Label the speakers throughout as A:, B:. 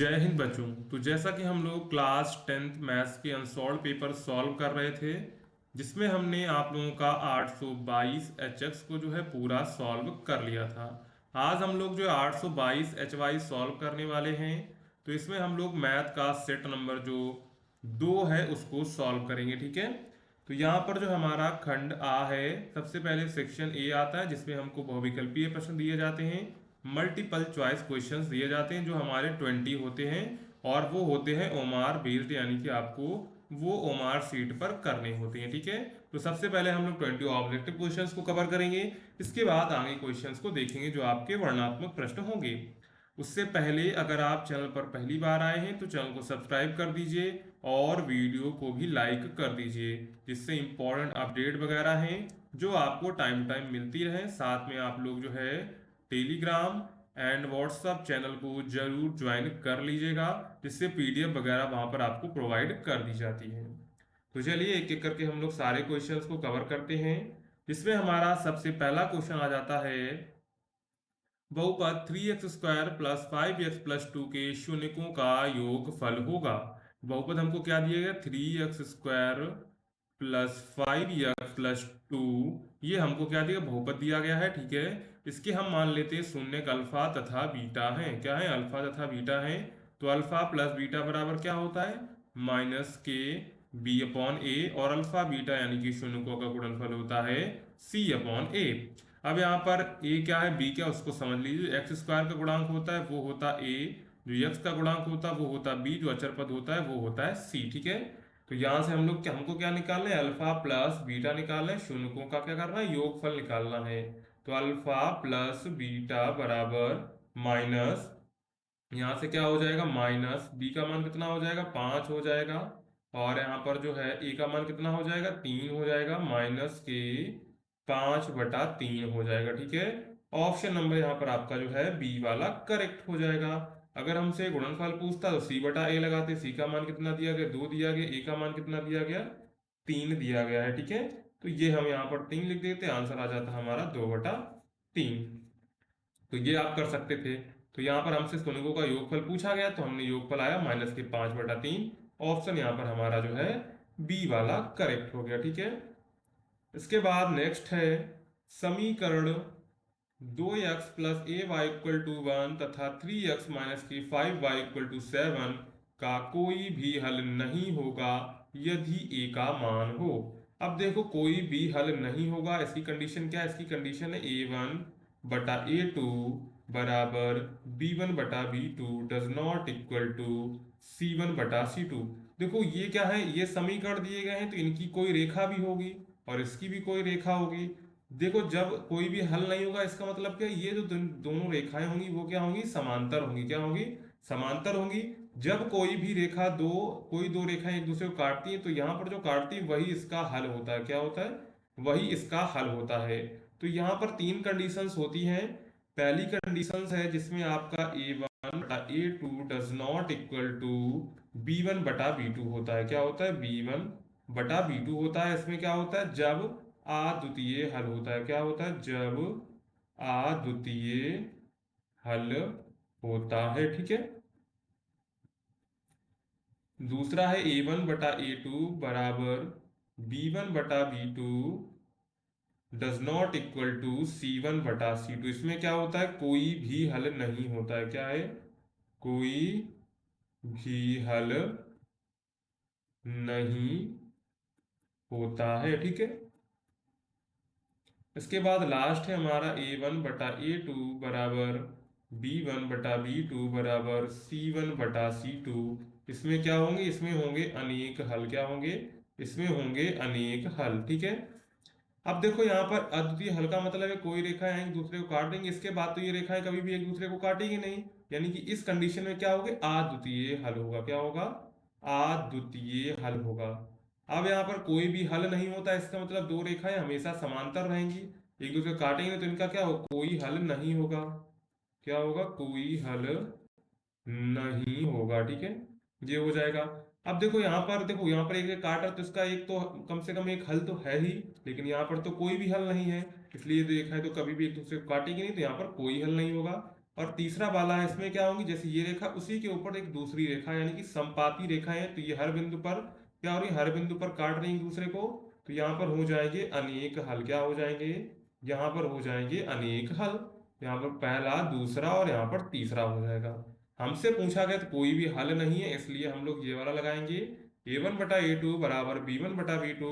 A: जय हिंद बच्चों। तो जैसा कि हम लोग क्लास 10th मैथ्स के अनसॉल्व पेपर सॉल्व कर रहे थे, जिसमें हमने आप लोगों का 822 HX को जो है पूरा सॉल्व कर लिया था। आज हम लोग जो 822 HY सॉल्व करने वाले हैं। तो इसमें हम लोग मैथ का सेट नंबर जो 2 है उसको सॉल्व करेंगे, ठीक है। तो यहाँ पर जो हमारा खंड आ है, सबसे पहले सेक्शन ए आता है जिसमें हमको बहुविकल्पीय प्रश्न दिए जाते हैं, मल्टीपल चॉइस क्वेश्चंस दिए जाते हैं जो हमारे 20 होते हैं, और वो होते हैं ओमार बेस्ड, यानी कि आपको वो ओमार सीट पर करने होते हैं, ठीक है। तो सबसे पहले हम लोग 20 ऑब्जेक्टिव क्वेश्चंस को कवर करेंगे। इसके बाद आगे क्वेश्चंस को देखेंगे जो आपके वर्णनात्मक प्रश्न होंगे। उससे पहले अगर आप चैनल पर पहली बार आए हैं तो चैनल को सब्सक्राइब कर दीजिए और वीडियो को भी लाइक कर दीजिए, जिससे इंपॉर्टेंट अपडेट वगैरह हैं जो आपको टाइम टाइम मिलती रहे। साथ में आप लोग जो है टेलीग्राम एंड व्हाट्सएप चैनल को जरूर ज्वाइन कर लीजिएगा, जिससे पीडीएफ वगैरह वहां पर आपको प्रोवाइड कर दी जाती है। तो चलिए एक एक करके हम लोग सारे क्वेश्चंस को कवर करते हैं। जिसमें हमारा सबसे पहला क्वेश्चन आ जाता है, बहुपद 3x² प्लस 5x+2 के शून्यकों का योगफल होगा। बहुपद हमको क्या दिया गया, 3x² प्लस 5x+2, ये हमको क्या दिया, बहुपद दिया गया है, ठीक है। इसके हम मान लेते हैं शून्य अल्फा तथा बीटा है। क्या है, अल्फा तथा बीटा है। तो अल्फा प्लस बीटा बराबर क्या होता है, -k b/a, और अल्फा बीटा यानी कि शून्यकों का गुणनफल होता है c/a। अब यहाँ पर a क्या है, b क्या, उसको समझ लीजिए। x² का गुणांक होता है वो होता a, जो x का गुणांक होता है वो होता b, जो अचर पद होता है वो होता है c, ठीक है। तो यहाँ से हम लोग क्या, हमको क्या निकालना है, अल्फा प्लस बीटा निकालना है, शून्यकों का क्या करना है, योगफल निकालना है। तो अल्फा प्लस बीटा बराबर माइनस, यहाँ से क्या हो जाएगा, माइनस बी का मान कितना हो जाएगा, 5 हो जाएगा, और यहाँ पर जो है ए का मान कितना हो जाएगा, 3 हो जाएगा, -के 5/3 हो जाएगा, ठीक है। ऑप्शन नंबर यहाँ पर आपका जो है बी वाला करेक्ट हो जाएगा। अगर हमसे गुणनफल पूछता तो c/a लगाते। सी का मान कितना दिया गया, 2 दिया गया। ए का मान कितना दिया गया, 3 दिया गया है, ठीक है। तो ये हम यहाँ पर 3 लिख देते, आंसर आ जाता हमारा 2/3। तो ये आप कर सकते थे। तो यहाँ पर हमसे स्तुनकों का योगफल पूछा गया तो हमने योगफल आया -के 5/3। ऑप्शन यहाँ पर हमारा जो है बी वाला करेक्ट हो गया, ठीक है। इसके बाद नेक्स्ट है, समीकरण 2x+a y = 1 तथा 3x-k 5y = 7 का कोई भी हल नहीं होगा यदि a का मान हो। अब देखो, कोई भी हल नहीं होगा, इसकी कंडीशन क्या है, इसकी कंडीशन है a1/a2 बराबर b1/b2 does not equal to c1/c2। देखो ये क्या है, ये समीकरण दिए गए हैं तो इनकी कोई रेखा भी होगी और इसकी भी कोई रेखा होगी। देखो, जब कोई भी हल नहीं होगा इसका मतलब क्या, ये जो दोनों रेखाएं होंगी वो क्या होंगी, समांतर होंगी। क्या होंगी, समांतर होंगी। जब कोई भी रेखा कोई दो रेखाएं एक दूसरे को काटती हैं तो यहाँ पर जो काटती है वही इसका हल होता है। क्या होता है, वही इसका हल होता है। तो यहाँ पर 3 कंडीशंस होती हैं। पहली कंडीशन है जिसमें आपका a1/a2 does not equal to b1/b2 होता है। क्या होता है, b1/b2 होता है। इसमें क्या होता है, जब अद्वितीय हल होता है। क्या होता है, जब अद्वितीय हल होता है, ठीक है। दूसरा है a1/a2 बराबर b1/b2 does not equal to c1/c2। इसमें क्या होता है, कोई भी हल नहीं होता है। क्या है, कोई भी हल नहीं होता है, ठीक है। इसके बाद लास्ट है हमारा a1/a2 बराबर b1/b2 बराबर c1/c2। इसमें क्या होंगे, इसमें होंगे अनेक हल। क्या होंगे, इसमें होंगे अनेक हल, ठीक है। अब देखो, यहाँ पर अद्वितीय हल का मतलब है कोई रेखाएं एक दूसरे को काट देंगे, इसके बाद तो ये रेखाएं कभी भी एक दूसरे को काटेंगी नहीं। यानी कि इस कंडीशन में क्या होगा, अद्वितीय हल होगा। क्या होगा, अद्वितीय हल होगा। अब यहाँ पर कोई भी हल नहीं होता, इसका मतलब दो रेखाएं हमेशा समांतर रहेंगी, एक दूसरे को काटेंगे नहीं, तो इनका क्या होगा, कोई हल नहीं होगा। क्या होगा, कोई हल नहीं होगा, ठीक है। ये हो जाएगा। अब देखो यहाँ पर, देखो यहाँ पर एक काटा तो इसका एक तो कम से कम एक हल तो है ही, लेकिन यहाँ पर तो कोई भी हल नहीं है, इसलिए देखा है तो कभी भी एक दूसरे को काटेंगे नहीं, तो यहाँ पर कोई हल नहीं होगा। और तीसरा वाला है, इसमें क्या होंगी, जैसे ये रेखा उसी के ऊपर एक दूसरी रेखा यानी कि समपाती रेखा है, तो ये हर बिंदु पर क्या हो रही है, हर बिंदु पर काट रही है एक दूसरे को। तो यहाँ पर हो जाएंगे अनेक हल, क्या हो जाएंगे, यहाँ पर हो जाएंगे अनेक हल। यहाँ पर पहला, दूसरा और यहाँ पर तीसरा हो जाएगा। हमसे पूछा गया तो कोई भी हल नहीं है, इसलिए हम लोग ये वाला लगाएंगे। A1/A2 बराबर B1/B2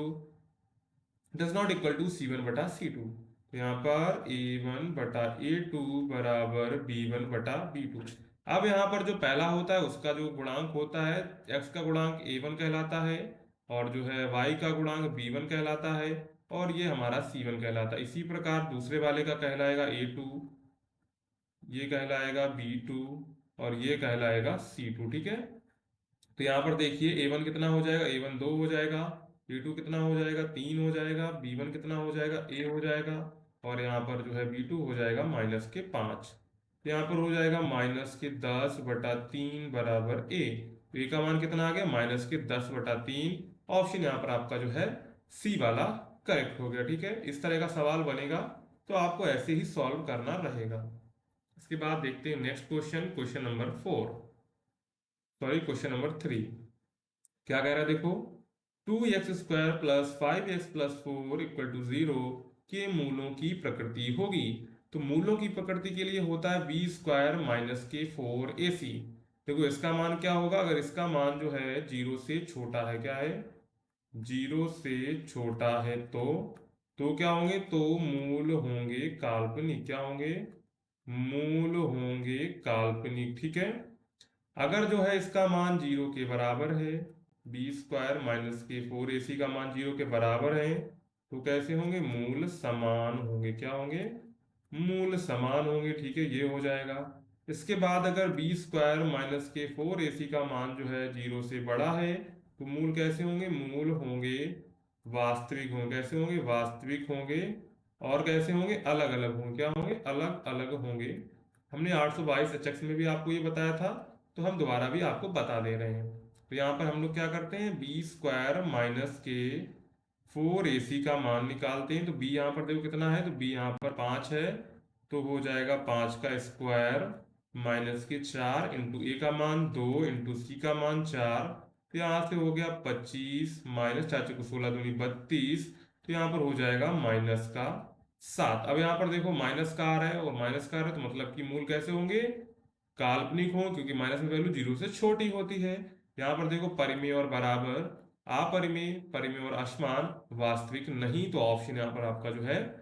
A: does not equal to C1/C2। तो यहाँ पर A1/A2 बराबर B1/B2। अब यहाँ पर जो पहला होता है उसका जो गुणांक होता है, x का गुणांक A1 कहलाता है, और जो है y का गुणांक B1 कहलाता है, और ये हमारा C1 कहलाता है। इसी प्रकार दूसरे वाले का कहलाएगा A2, ये कहलाएगा B2, और ये कहलाएगा C2। ठीक है, तो यहाँ पर देखिए A1 कितना हो जाएगा, A1 2 हो जाएगा, A2 कितना हो जाएगा, 3 हो जाएगा, B1 कितना हो जाएगा, A हो जाएगा, और यहाँ पर जो है B2 हो जाएगा -5। तो यहाँ पर हो जाएगा -10/3 बराबर A। तो A का मान कितना आ गया, -10/3। ऑप्शन यहाँ पर आपका जो है सी वाला करेक्ट हो गया। ठीक है, इस तरह का सवाल बनेगा तो आपको ऐसे ही सॉल्व करना रहेगा। इसके बाद देखते हैं next question, question number 4, sorry question number 3। क्या कह रहा है देखो, 2x² + 5x + 4 = 0 के मूलों की प्रकृति होगी। तो मूलों की प्रकृति के लिए होता है b² - k4ac। देखो इसका मान क्या होगा, अगर इसका मान जो है 0 से छोटा है, क्या है, 0 से छोटा है, तो क्या होंगे, तो मूल होंगे काल्पनिक। क्या होंगे, मूल होंगे काल्पनिक। ठीक है, अगर जो है इसका मान 0 के बराबर है, b² - k4ac का मान 0 के बराबर है, तो कैसे होंगे, मूल समान होंगे। क्या होंगे, मूल समान होंगे। ठीक है, ये हो जाएगा। इसके बाद अगर b² - k4ac का मान जो है 0 से बड़ा है, तो मूल कैसे होंगे, मूल होंगे वास्तविक होंगे। कैसे होंगे, वास्तविक होंगे। और कैसे होंगे, अलग अलग होंगे। क्या होंगे, अलग अलग होंगे। हमने 822 HX में भी आपको ये बताया था, तो हम दोबारा भी आपको बता दे रहे हैं। तो यहाँ पर हम लोग क्या करते हैं, b² - k4ac का मान निकालते हैं। तो b यहाँ पर देखो कितना है, तो b यहाँ पर 5 है, तो हो जाएगा 5 का स्क्वायर -4 इंटू a का मान 2 इंटू c का मान 4। तो यहाँ से हो गया 25 -4 × 4 = 16 दूनी 32। तो यहाँ पर हो जाएगा -7। अब यहाँ पर देखो माइनस का आ रहा है और माइनस का आ रहा है, तो मतलब कि मूल कैसे होंगे, काल्पनिक हो, क्योंकि माइनस में वैल्यू 0 से छोटी होती है। यहाँ पर देखो परिमेय और बराबर, अपरिमेय, परिमेय और असमान, वास्तविक नहीं। तो ऑप्शन यहाँ पर आपका जो है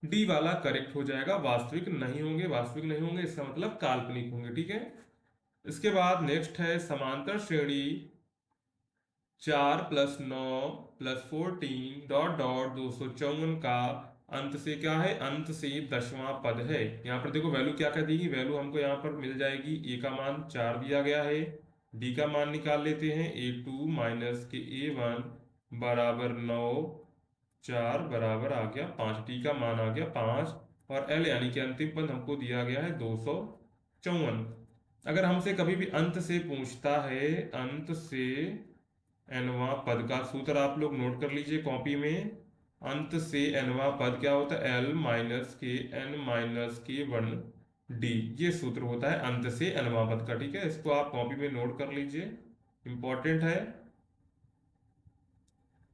A: डी वाला करेक्ट हो जाएगा। वास्तविक नहीं होंगे, वास्तविक नहीं होंगे इसका मतलब काल्पनिक होंगे। ठीक है, इसके बाद नेक्स्ट है समांतर श्रेणी 4 + 9 + 14 डॉट डॉट 254 का अंत से क्या है, अंत से 10वां पद है। यहाँ पर देखो वैल्यू क्या कर देगी, वैल्यू हमको यहाँ पर मिल जाएगी, ए का मान 4 दिया गया है, डी का मान निकाल लेते हैं, A2 - के A1 बराबर 9, 4 बराबर आ गया 5, डी का मान आ गया 5, और एल यानी कि अंतिम पद हमको दिया गया है 254। अगर हमसे कभी भी अंत से पूछता है, अंत से nवां पद का सूत्र आप लोग नोट कर लीजिए कॉपी में। अंत से nवां पद क्या होता है, l - के n - के 1 d, ये सूत्र होता है अंत से nवां पद का। ठीक है, इसको आप कॉपी में नोट कर लीजिए, इंपॉर्टेंट है।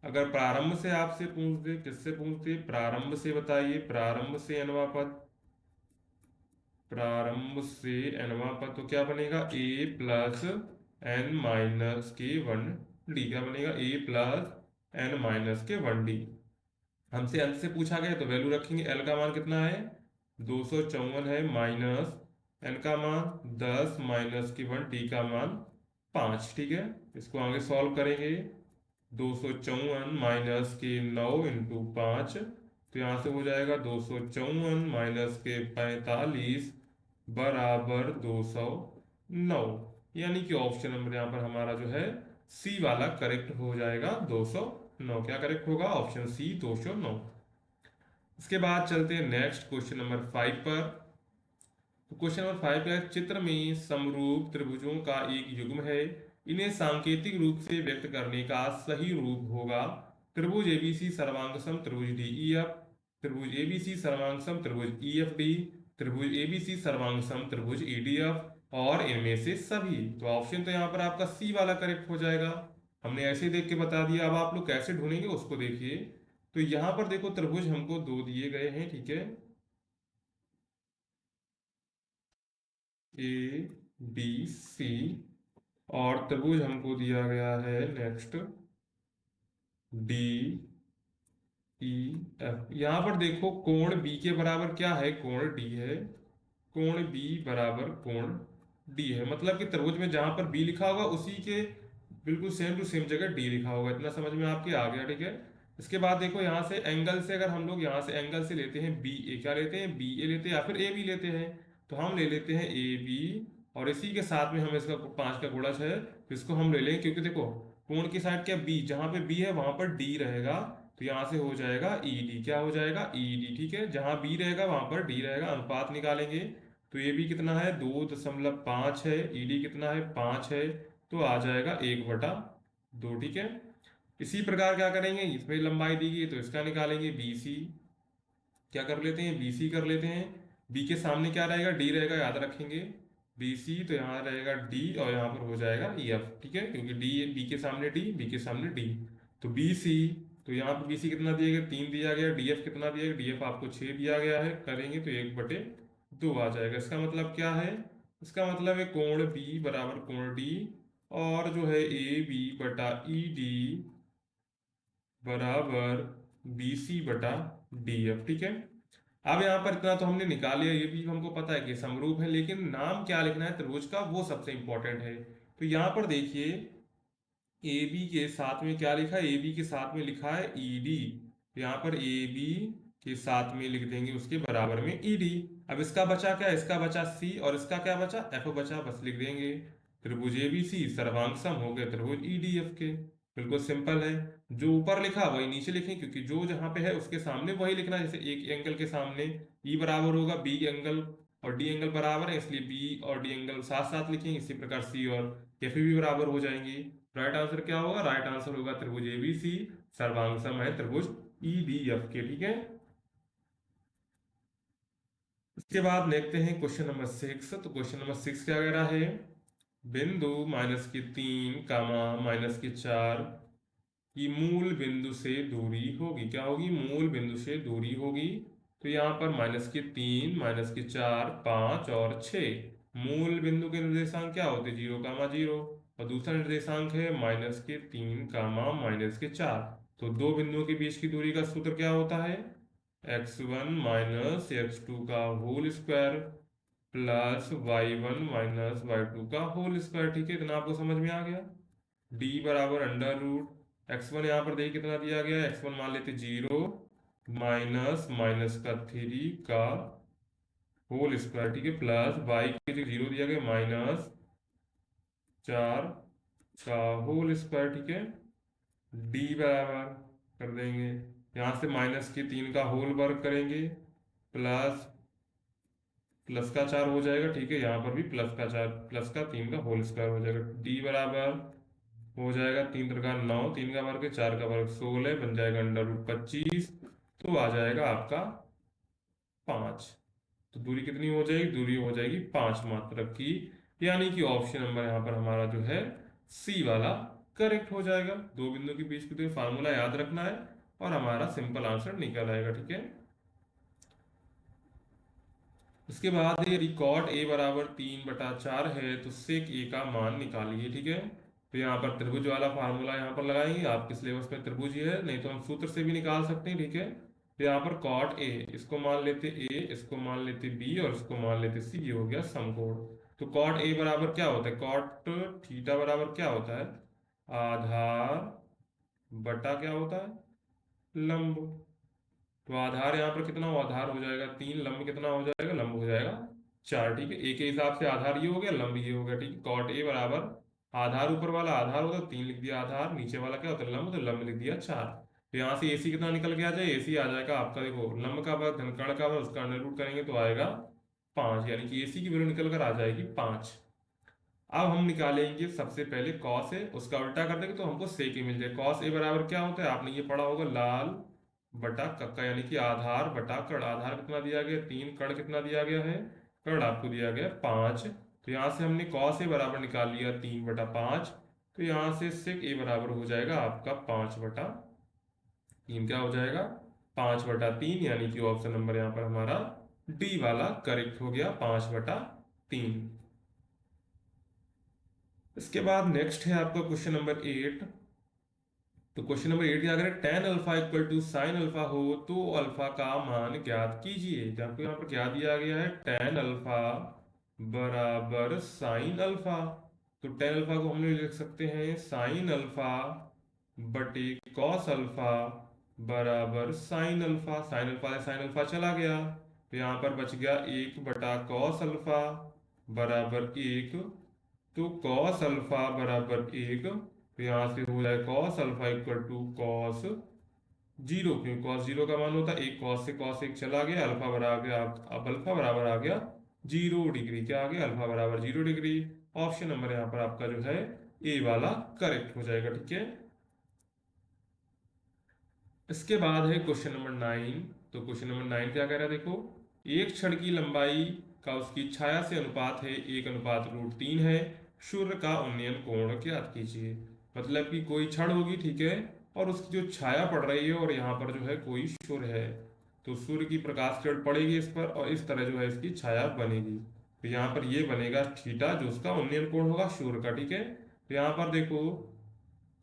A: अगर प्रारंभ से आपसे पूछ दे, किससे पूछ दे, प्रारंभ से बताइए, प्रारंभ से nवां पद, प्रारंभ से nवां पद, तो क्या बनेगा, a + n - के 1 d। क्या बनेगा, a + n - के 1 d। हमसे अंत से पूछा गया तो वैल्यू रखेंगे, l का मान कितना है, 254 है, माइनस n का मान 10 - के 1, d का मान 5। ठीक है, इसको आगे सॉल्व करेंगे, 254 - के 9 इंटू 5, तो यहाँ से हो जाएगा 254 - के 45 बराबर 209। यानी कि ऑप्शन नंबर यहाँ पर हमारा जो है सी वाला करेक्ट हो जाएगा, 209। क्या करेक्ट होगा, ऑप्शन सी 209। इसके बाद चलते हैं नेक्स्ट क्वेश्चन नंबर 5 पर। तो क्वेश्चन नंबर 5 का, चित्र में समरूप त्रिभुजों का एक युग्म है, इन्हें सांकेतिक रूप से व्यक्त करने का सही रूप होगा त्रिभुज एबीसी सर्वांग सम त्रिभुज डीईएफ, त्रिभुज एबीसी सर्वांग सम त्रिभुज ईएफडी, त्रिभुज एबीसी सर्वांगसम त्रिभुज ईडीएफ और इनमें से सभी। तो ऑप्शन तो यहाँ पर आपका सी वाला करेक्ट हो जाएगा। हमने ऐसे ही देख के बता दिया। अब आप लोग कैसे ढूंढेंगे उसको देखिए। तो यहाँ पर देखो त्रिभुज हमको दो दिए गए हैं, ठीक है, ए बी सी, और त्रिभुज हमको दिया गया है नेक्स्ट डी ई एफ। यहाँ पर देखो कोण बी के बराबर क्या है, कोण डी है। कोण बी बराबर कोण डी है, मतलब कि त्रिभुज में जहां पर बी लिखा होगा उसी के बिल्कुल सेम टू सेम जगह डी लिखा होगा। इतना समझ में आपके आ गया, ठीक है। इसके बाद देखो यहाँ से एंगल से, अगर हम लोग यहाँ से एंगल से लेते हैं बी ए, क्या लेते हैं, बी ए लेते हैं या फिर ए बी लेते हैं। तो हम ले लेते हैं ए बी, और इसी के साथ में हम इसका 5 का गुणज है तो इसको हम ले लेंगे, क्योंकि देखो कोण की साइड क्या बी, जहां पे बी है वहां पर डी रहेगा। तो यहाँ से हो जाएगा ई डी, क्या हो जाएगा ई डी, ठीक है। जहां बी रहेगा वहां पर डी रहेगा, अनुपात निकालेंगे। तो ये भी कितना है, 2.5 है। ईडी कितना है, 5 है। तो आ जाएगा 1/2, ठीक है। इसी प्रकार क्या करेंगे, इसमें लंबाई दी गई तो इसका निकालेंगे बीसी। क्या कर लेते हैं, बीसी कर लेते हैं। बी के सामने क्या रहेगा, डी रहेगा, याद रखेंगे। बीसी तो यहाँ रहेगा डी, और यहाँ पर हो जाएगा ई एफ, ठीक है, क्योंकि डी, बी के सामने डी, बी के सामने डी। तो बीसी, तो यहाँ पर बीसी कितना दिया गया, 3 दिया गया। डीएफ कितना दिया गया, डीएफ आपको 6 दिया गया है। करेंगे तो 1/2 आ जाएगा। इसका मतलब क्या है, इसका मतलब है कोण बी बराबर कोण डी, और जो है ए बी बटा ई डी बराबर बी सी बटा डी एफ, ठीक है। अब यहाँ पर इतना तो हमने निकाल लिया, ये भी हमको पता है कि समरूप है, लेकिन नाम क्या लिखना है त्रिभुज का वो सबसे इंपॉर्टेंट है। तो यहाँ पर देखिए ए बी के साथ में क्या लिखा है, ए बी के साथ में लिखा है ई डी। यहाँ पर ए बी के साथ में लिख देंगे उसके बराबर में ई डी। अब इसका बचा क्या, इसका बचा सी, और इसका क्या बचा, एफ बचा, बस लिख देंगे। त्रिभुज ए बी सी सर्वांग सम हो गए त्रिभुज ई डी एफ के। बिल्कुल सिंपल है। जो ऊपर लिखा वही नीचे लिखें, क्योंकि जो जहां पे है उसके सामने वही लिखना है। जैसे एक एंगल के सामने ई बराबर होगा बी एंगल, और डी एंगल बराबर है, इसलिए बी और डी एंगल साथ साथ लिखेंगे। इसी प्रकार सी और एफ भी बराबर हो जाएंगी। राइट आंसर क्या होगा, राइट आंसर होगा त्रिभुज एबीसी सर्वांग सम है त्रिभुज ईडीएफ के, ठीक है। इसके बाद देखते हैं क्वेश्चन नंबर 6। तो क्वेश्चन नंबर 6 क्या कह रहा है, बिंदु -3, -4 की मूल बिंदु से दूरी होगी। क्या होगी, मूल बिंदु से दूरी होगी। तो यहाँ पर -3, -4, 5 और 6। मूल बिंदु के निर्देशांक क्या होते हैं, 0, 0, और दूसरा निर्देशांक है -3, -4। तो दो बिंदुओं के बीच की दूरी का सूत्र क्या होता है, x1 -x2 का whole square plus y1 -y2 का होल स्क्वायर, ठीक है। इतना आपको समझ में आ गया। d बराबर अंडर रूट x1, यहाँ पर देखिए कितना दिया गया है, x1 मान लेते 0, माइनस माइनस का 3 का होल स्क्वायर, ठीक है, प्लस y के जो 0 दिया गया -4 का होल स्क्वायर, ठीक है। d बराबर कर देंगे, यहाँ से -3 का होल वर्ग करेंगे, प्लस प्लस का 4 हो जाएगा, ठीक है। यहाँ पर भी प्लस का 4, प्लस का 3 का होल स्क्वायर हो जाएगा। d बराबर हो जाएगा 3 त्रिका 9, 3 का वर्ग 4 का वर्ग 16, बन जाएगा अंडर रूट 25। तो आ जाएगा आपका 5। तो दूरी कितनी हो जाएगी, दूरी हो जाएगी 5 मात्रक की। यानी कि ऑप्शन नंबर यहाँ पर हमारा जो है सी वाला करेक्ट हो जाएगा। दो बिंदु के बीच की दूरी फार्मूला याद रखना है और हमारा सिंपल आंसर निकल आएगा, ठीक है। उसके बाद ये रिकॉर्ड a बराबर 3/4 है, तो सेक a का मान निकालिए, ठीक है। तो यहाँ पर त्रिभुज वाला फार्मूला यहाँ पर लगाएंगे। आपके सिलेबस में त्रिभुज ही है, नहीं तो हम सूत्र से भी निकाल सकते हैं, ठीक है। तो यहाँ पर कॉट a, इसको मान लेते a, इसको मान लेते b, और इसको मान लेते c, ये हो गया समकोण। तो कॉट a बराबर क्या होता है, कॉट थीटा बराबर क्या होता है, आधार बटा क्या होता है, लंब। तो आधार यहाँ पर कितना हो, आधार हो जाएगा 3, लंब कितना हो जाएगा, लंब हो जाएगा 4, ठीक है। ए के हिसाब से आधार ये हो गया, लंब ये हो गया, ठीक है। कॉट ए बराबर आधार, ऊपर वाला आधार होता है 3 लिख दिया आधार, नीचे वाला क्या होता है लंब, तो लंब लिख दिया 4। तो यहाँ से एसी कितना निकल के आ जाए, एसी आ जाएगा आपका, देखो लंब का वर्ग धनकर्ण का वर्ग, उसका अंडर रूट करेंगे तो आएगा 5, यानी कि एसी की वैल्यू निकल कर आ जाएगी 5। अब हम निकालेंगे सबसे पहले कॉस ए, उसका उल्टा कर देंगे तो हमको सेक ए मिल जाए। कॉस ए बराबर क्या होता है, आपने ये पढ़ा होगा, लाल बटा कक्का यानी कि आधार बटा कर्ण। आधार कितना दिया गया 3, कर्ण कितना दिया गया है, कर्ण आपको दिया गया 5। तो यहाँ से हमने कॉस ए बराबर निकाल लिया 3/5। तो यहाँ से सेक ए बराबर हो जाएगा आपका 5/3। क्या हो जाएगा 5/3, यानी कि ऑप्शन नंबर यहाँ पर हमारा डी वाला करेक्ट हो गया 5/3। इसके बाद नेक्स्ट है आपका क्वेश्चन नंबर 8। तो क्वेश्चन नंबर 8 क्या करें, tan alpha equal to sine alpha हो तो अल्फा का मान ज्ञात कीजिए। तो आपको यहाँ पर क्या दिया गया है, टेन अल्फा बराबर साइन अल्फा। तो टेन अल्फा को हम लोग लिख सकते हैं साइन अल्फा बटे कॉस अल्फा बराबर साइन अल्फा। साइन अल्फा से साइन अल्फा चला गया, तो यहाँ पर बच गया 1/कॉस अल्फा बराबर 1। तो कॉस अल्फा बराबर 1। तो यहाँ से हो जाए cos alpha equal to cos 0, क्योंकि कॉस 0 का मान होता है 1। कॉस से कॉस 1 चला गया, अल्फा बराबर गया, अब अल्फा बराबर आ गया 0 डिग्री। क्या आ गया, अल्फा बराबर 0 डिग्री। ऑप्शन नंबर यहाँ पर आपका जो है ए वाला करेक्ट हो जाएगा। ठीक है, इसके बाद है क्वेश्चन नंबर 9। तो क्वेश्चन नंबर 9 क्या कह रहा है, देखो एक छड़ की लंबाई का उसकी छाया से अनुपात है 1/√3 है। सूर्य का उन्नयन कोण ज्ञात कीजिए। मतलब कि कोई छड़ होगी, ठीक है, और उसकी जो छाया पड़ रही है और यहाँ पर जो है कोई सूर्य है, तो सूर्य की प्रकाश किरण पड़ेगी इस पर और इस तरह जो है इसकी छाया बनेगी। तो यहाँ पर ये बनेगा थीटा, जो उसका उन्नयन कोण होगा सूर्य का। ठीक है, तो यहाँ पर देखो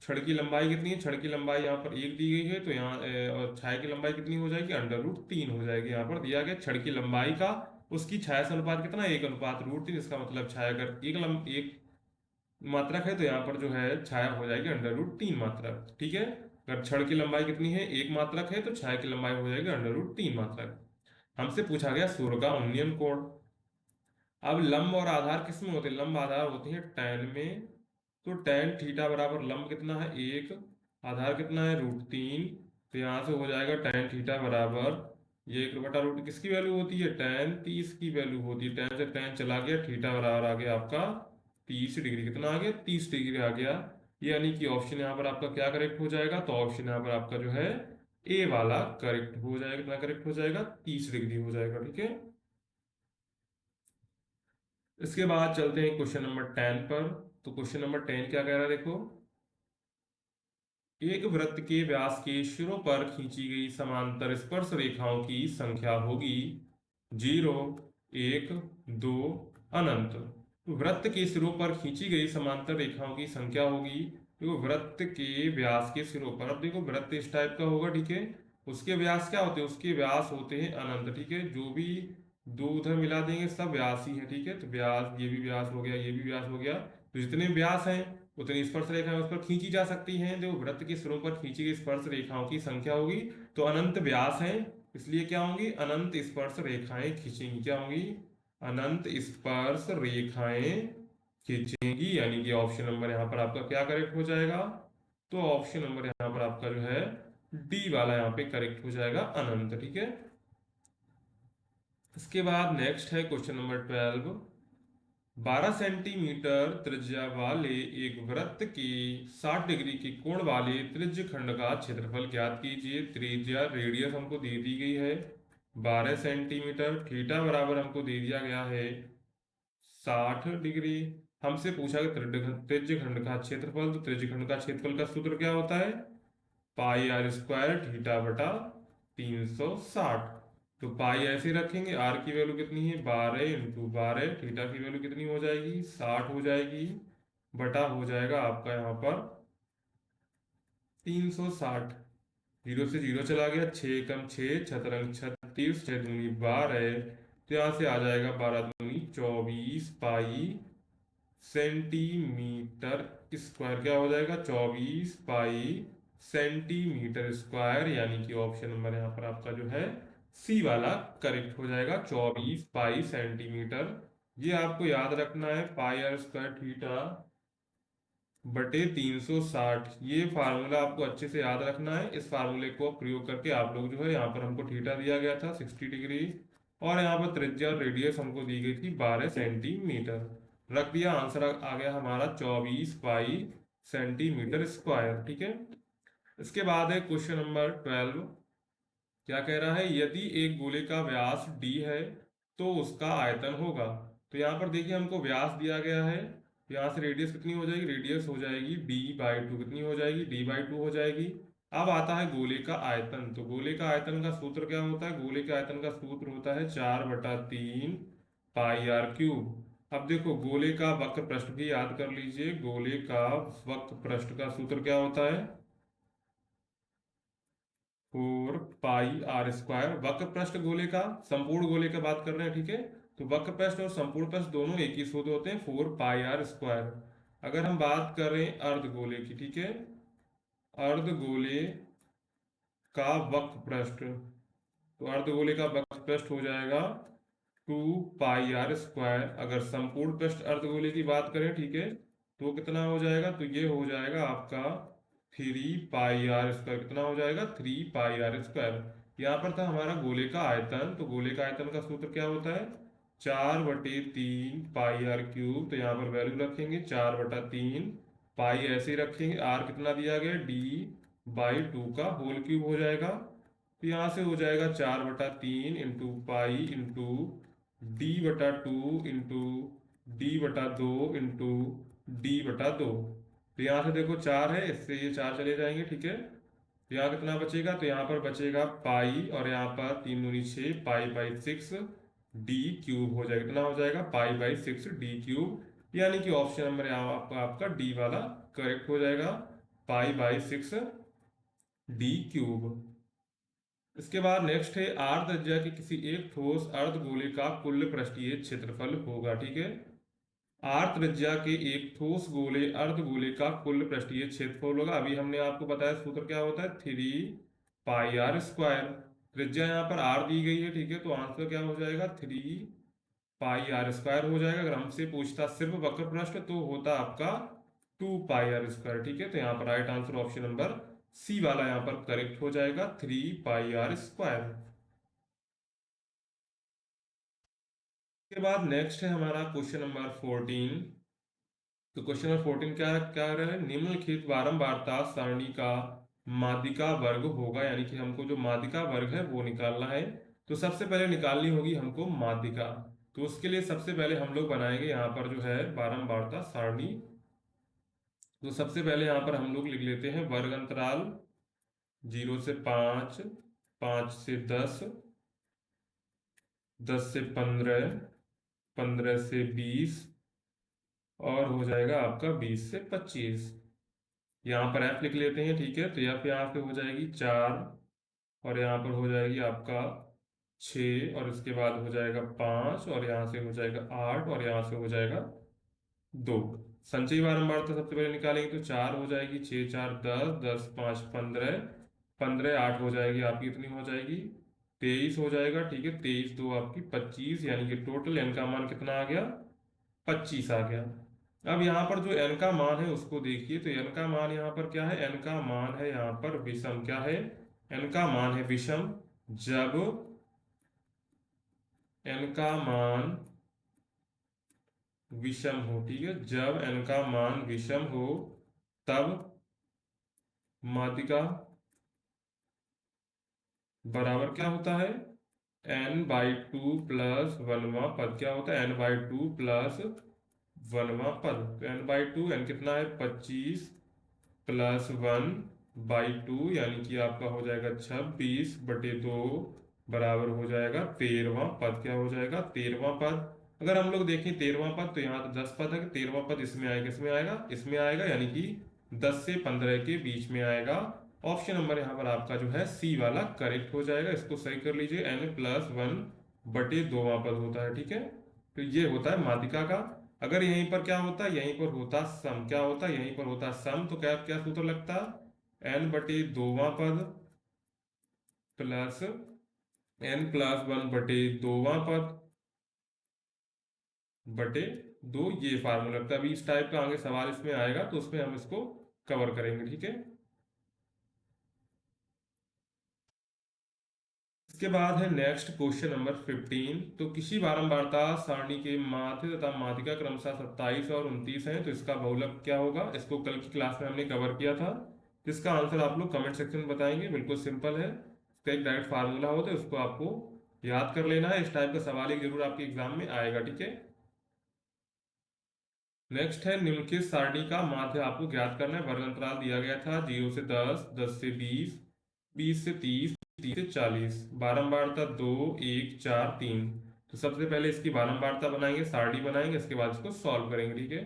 A: छड़ की लंबाई कितनी है, छड़ की लंबाई यहाँ पर 1 दी गई है, तो यहाँ और छाया की लंबाई कितनी हो जाएगी, √3 हो जाएगी। यहाँ पर दिया गया छड़ की लंबाई का उसकी छाया से अनुपात कितना, 1/√3। इसका मतलब छाया अगर एक मात्रक है तो यहाँ पर जो है छाया हो जाएगी √3 मात्रक। ठीक है, अगर छड़ की लंबाई कितनी है, 1 मात्रक है, तो छाया की लंबाई हो जाएगी √3 मात्रक। हमसे पूछा गया सूर्य का उन्नयन कोण। अब लंब और आधार किस में होते हैं, लंब आधार होते हैं टैन में। तो टैन थीटा बराबर लंब कितना है 1, आधार कितना है √3। तो यहाँ से हो जाएगा टैन थीटा बराबर ये 1/√3 किसकी वैल्यू होती है, टैन 30 की वैल्यू होती है। टैन से टैन चला गया, थीटा बराबर आ गया आपका 30 डिग्री। कितना आ गया, 30 डिग्री आ गया। यानी कि ऑप्शन यहाँ पर आपका क्या करेक्ट हो जाएगा, तो ऑप्शन यहाँ पर आपका जो है ए वाला करेक्ट हो जाएगा। कितना करेक्ट हो जाएगा, 30 डिग्री हो जाएगा। ठीक है, इसके बाद चलते हैं क्वेश्चन नंबर 10 पर। तो क्वेश्चन नंबर 10 क्या कह रहा है, देखो एक वृत्त के व्यास के सिरों पर खींची गई समांतर स्पर्श रेखाओं की संख्या होगी 0, 1, 2, अनंत। तो वृत्त के सिरों पर खींची गई समांतर रेखाओं की संख्या होगी, देखो वृत्त के व्यास के सिरों पर। अब देखो वृत्त इस टाइप का होगा, ठीक है, उसके व्यास क्या होते हैं, उसके व्यास होते हैं अनंत। ठीक है, जो भी दो उधर मिला देंगे सब व्यास ही है। ठीक है, तो व्यास, ये भी व्यास हो गया, ये भी व्यास हो गया। तो जितने व्यास हैं उतनी स्पर्श रेखाएं उस पर खींची जा सकती हैं। जो वृत्त के सिरों पर खींची गई स्पर्श रेखाओं की संख्या होगी, तो अनंत व्यास है, इसलिए क्या होंगी, अनंत स्पर्श रेखाएं खींचेंगी। क्या होंगी, अनंत स्पर्श रेखाएं खींचेंगी। यानी कि ऑप्शन नंबर यहाँ पर आपका क्या करेक्ट हो जाएगा, तो ऑप्शन नंबर यहाँ पर आपका जो है डी वाला यहाँ पे करेक्ट हो जाएगा, अनंत। ठीक है, इसके बाद नेक्स्ट है क्वेश्चन नंबर 12। 12 सेंटीमीटर त्रिज्या वाले एक वृत्त के 60 डिग्री के कोण वाले त्रिज्य खंड का क्षेत्रफल ज्ञात कीजिए। त्रिज्या रेडियस हमको दे दी गई है 12 सेंटीमीटर, थीटा बराबर हमको दे दिया गया है 60 डिग्री। हमसे पूछा कि त्रिज्य खंड का क्षेत्रफल। तो त्रिज्य खंड का क्षेत्रफल का सूत्र क्या होता है, πr² थीटा बटा 360। तो पाई ऐसे रखेंगे, आर की वैल्यू कितनी है 12 × 12, थीटा की वैल्यू कितनी हो जाएगी 60 हो जाएगी, बटा हो जाएगा आपका यहाँ पर 360। 0 से 0 चला गया, 6 कम 6, छतरंग 36, 6 दूनी 12। तो यहाँ से आ जाएगा 12 दूनी 24 पाई सेंटीमीटर स्क्वायर। क्या हो जाएगा 24 पाई सेंटीमीटर स्क्वायर। यानी कि ऑप्शन नंबर यहाँ पर आपका जो है सी वाला करेक्ट हो जाएगा, 24 पाई सेंटीमीटर। ये आपको याद रखना है, πr² थीटा बटे 360। ये फार्मूला आपको अच्छे से याद रखना है। इस फार्मूले को प्रयोग करके आप लोग जो है, यहाँ पर हमको थीटा दिया गया था 60 डिग्री, और यहाँ पर त्रिज्या और रेडियस हमको दी गई थी 12 सेंटीमीटर, रख दिया। आंसर आ गया हमारा 24 पाई सेंटीमीटर स्क्वायर। ठीक है, इसके बाद है क्वेश्चन नंबर 12। क्या कह रहा है, यदि एक गोले का व्यास d है तो उसका आयतन होगा। तो यहाँ पर देखिए हमको व्यास दिया गया है, यहाँ से रेडियस कितनी हो जाएगी, रेडियस हो जाएगी d/2, कितनी हो जाएगी, d/2 हो जाएगी। अब आता है गोले का आयतन। तो गोले का आयतन का सूत्र क्या होता है, गोले के आयतन का सूत्र होता है 4/3 पाई आर क्यूब। अब देखो गोले का वक्र पृष्ठ भी याद कर लीजिए, गोले का वक्र पृष्ठ का सूत्र क्या होता है, 4 पाई r²। वक्र पृष्ठ गोले का, संपूर्ण गोले का बात कर रहे हैं, ठीक है। तो वक्र पृष्ठ और संपूर्ण पृष्ठ दोनों एक ही सूत्र होते हैं, 4 पाई r²। अगर हम बात करें अर्ध गोले की, ठीक है, अर्ध गोले का वक्र पृष्ठ, तो अर्ध गोले का वक्र पृष्ठ हो जाएगा 2 पाई r²। अगर संपूर्ण पृष्ठ अर्धगोले की बात करें, ठीक है, तो कितना हो जाएगा, तो ये हो जाएगा आपका 3 पाई r²। कितना हो जाएगा, 3 पाई r²। यहाँ पर था हमारा गोले का आयतन। तो गोले का आयतन का सूत्र क्या होता है, 4/3 पाई r³ तो यहाँ पर वैल्यू रखेंगे 4/3, पाई ऐसे ही रखेंगे, r कितना दिया गया, d/2 का होल क्यूब हो जाएगा। तो यहाँ से हो जाएगा 4/3 into pi into d/2 into d/2 into d/2। तो यहाँ से देखो 4 है, इससे ये 4 चले जाएंगे, ठीक है। तो यहाँ कितना बचेगा, तो यहाँ पर बचेगा पाई, और यहाँ पर 3 दूनी 6, पाई/6 d³ हो जाएगा। कितना हो जाएगा, पाई/6 d³। यानी कि ऑप्शन नंबर यहाँ आपका डी वाला करेक्ट हो जाएगा, पाई/6 d³। इसके बाद नेक्स्ट है, आर त्रिज्या के किसी एक ठोस अर्धगोले का कुल पृष्ठीय क्षेत्रफल होगा, ठीक है। आर त्रिज्या के एक ठोस गोले अर्धगोले का कुल पृष्ठीय क्षेत्रफल होगा। अभी हमने आपको बताया सूत्र क्या होता है, 3 पाई r²। त्रिज्या यहाँ पर आर दी गई है, ठीक है, तो आंसर क्या हो जाएगा, 3 पाई r² हो जाएगा। अगर हमसे पूछता सिर्फ वक्र पृष्ठ तो होता आपका 2 पाई r², ठीक है। तो यहाँ पर right answer option number C वाला यहाँ पर करेक्ट हो जाएगा, 3 पाई r²। के बाद नेक्स्ट है हमारा क्वेश्चन नंबर 14। तो क्वेश्चन नंबर 14 क्या क्या रहा है, निम्नलिखित बारंबारता सारणी का माध्यिका वर्ग होगा। यानी कि हमको जो माध्यिका वर्ग है वो निकालना है। तो सबसे पहले निकालनी होगी हमको माध्यिका। तो उसके लिए सबसे पहले हम लोग बनाएंगे यहाँ पर जो है बारंबारता सारणी। तो सबसे पहले यहाँ पर हम लोग लिख लेते हैं वर्ग अंतराल 0 से 5, 5 से 10, 10 से 15, 15 से 20, और हो जाएगा आपका 20 से 25। यहाँ पर f लिख लेते हैं, ठीक है। तो f यहाँ पे हो जाएगी 4, और यहाँ पर हो जाएगी आपका 6, और इसके बाद हो जाएगा 5, और यहाँ से हो जाएगा 8, और यहाँ से हो जाएगा 2। संचयी बारंबारता सबसे पहले निकालेंगे, तो 4 हो जाएगी, 6 4 10, 10 5 15, 15 8 हो जाएगी आपकी, कितनी हो जाएगी, 23 हो जाएगा, ठीक है। 23 2 आपकी 25, यानी कि टोटल n का मान कितना आ गया, 25 आ गया। अब यहाँ पर जो n का मान है उसको देखिए। तो n का मान यहाँ पर क्या है, n का मान है यहाँ पर विषम। क्या है, n का मान है विषम। जब n का मान विषम हो, ठीक है, जब n का मान विषम हो तब माध्यिका बराबर क्या होता है, n/2 प्लस 1वां पद। क्या होता है, n/2 प्लस 1वां पद। तो n/2, n कितना है 25, प्लस 1/2, यानी कि आपका हो जाएगा 26/2, बराबर हो जाएगा 13वां पद। क्या हो जाएगा, 13वां पद। अगर हम लोग देखें 13वां पद, तो यहाँ तो 10 पद है, 13वां पद इसमें आएगा, इसमें आएगा, इसमें आएगा, यानी कि 10 से 15 के बीच में आएगा। ऑप्शन नंबर यहाँ पर आपका जो है सी वाला करेक्ट हो जाएगा। इसको सही कर लीजिए, n+1/2वां पद होता है, ठीक है। तो ये होता है माध्यिका का। अगर यहीं पर क्या होता, यहीं पर होता सम। क्या होता, यहीं पर होता सम, तो क्या क्या सूत्र लगता, n/2वां पद प्लस n+1/2वां पद बटे 2, ये फार्मूला लगता है। अभी इस टाइप का आगे सवाल इसमें आएगा तो उसमें हम इसको कवर करेंगे, ठीक है। इसके बाद है नेक्स्ट क्वेश्चन नंबर 15। तो किसी बारंबारता सारणी के माध्य तथा माध्यिका क्रमशः 27 और 29 है, तो इसका बहुलक क्या होगा। इसको कल की क्लास में हमने कवर किया था। तो इसका आंसर आप लोग कमेंट सेक्शन में बताएंगे, बिल्कुल सिंपल है। इसका एक डायरेक्ट फार्मूला होता है, उसको आपको याद कर लेना है। इस टाइप का सवाल एक जरूर आपके एग्जाम में आएगा, ठीक है। नेक्स्ट है निम्नलिखित सारणी का माध्य आपको ज्ञात करना है। वर्ग अंतराल दिया गया था 0 से 10, 10 से 20, 20 से 30, 30 से 40। बारंबारता 2, 1, 4, 3। तो सबसे पहले इसकी बारंबारता बनाएंगे, सारणी बनाएंगे, इसके बाद इसको सॉल्व करेंगे, ठीक है।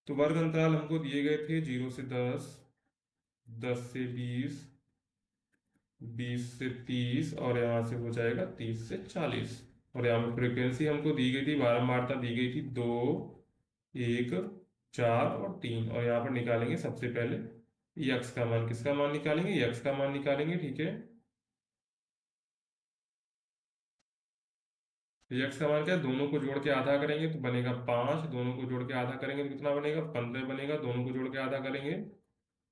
A: तो वर्ग अंतराल हमको दिए गए थे 0 से 10, 10 से 20, 20 से 30, और यहाँ से हो जाएगा 30 से 40। और यहाँ पे फ्रीक्वेंसी हमको दी गई थी, बारंबारता दी गई थी 2, 1, 4 और 3। और यहाँ पर निकालेंगे सबसे पहले यक्स का मान। किसका मान निकालेंगे? यक्स का मान निकालेंगे, ठीक है। तो यक्स का मान क्या है? दोनों को जोड़ के आधा करेंगे तो बनेगा 5, दोनों को जोड़ के आधा करेंगे तो कितना बनेगा? 15 बनेगा। दोनों को जोड़ के आधा करेंगे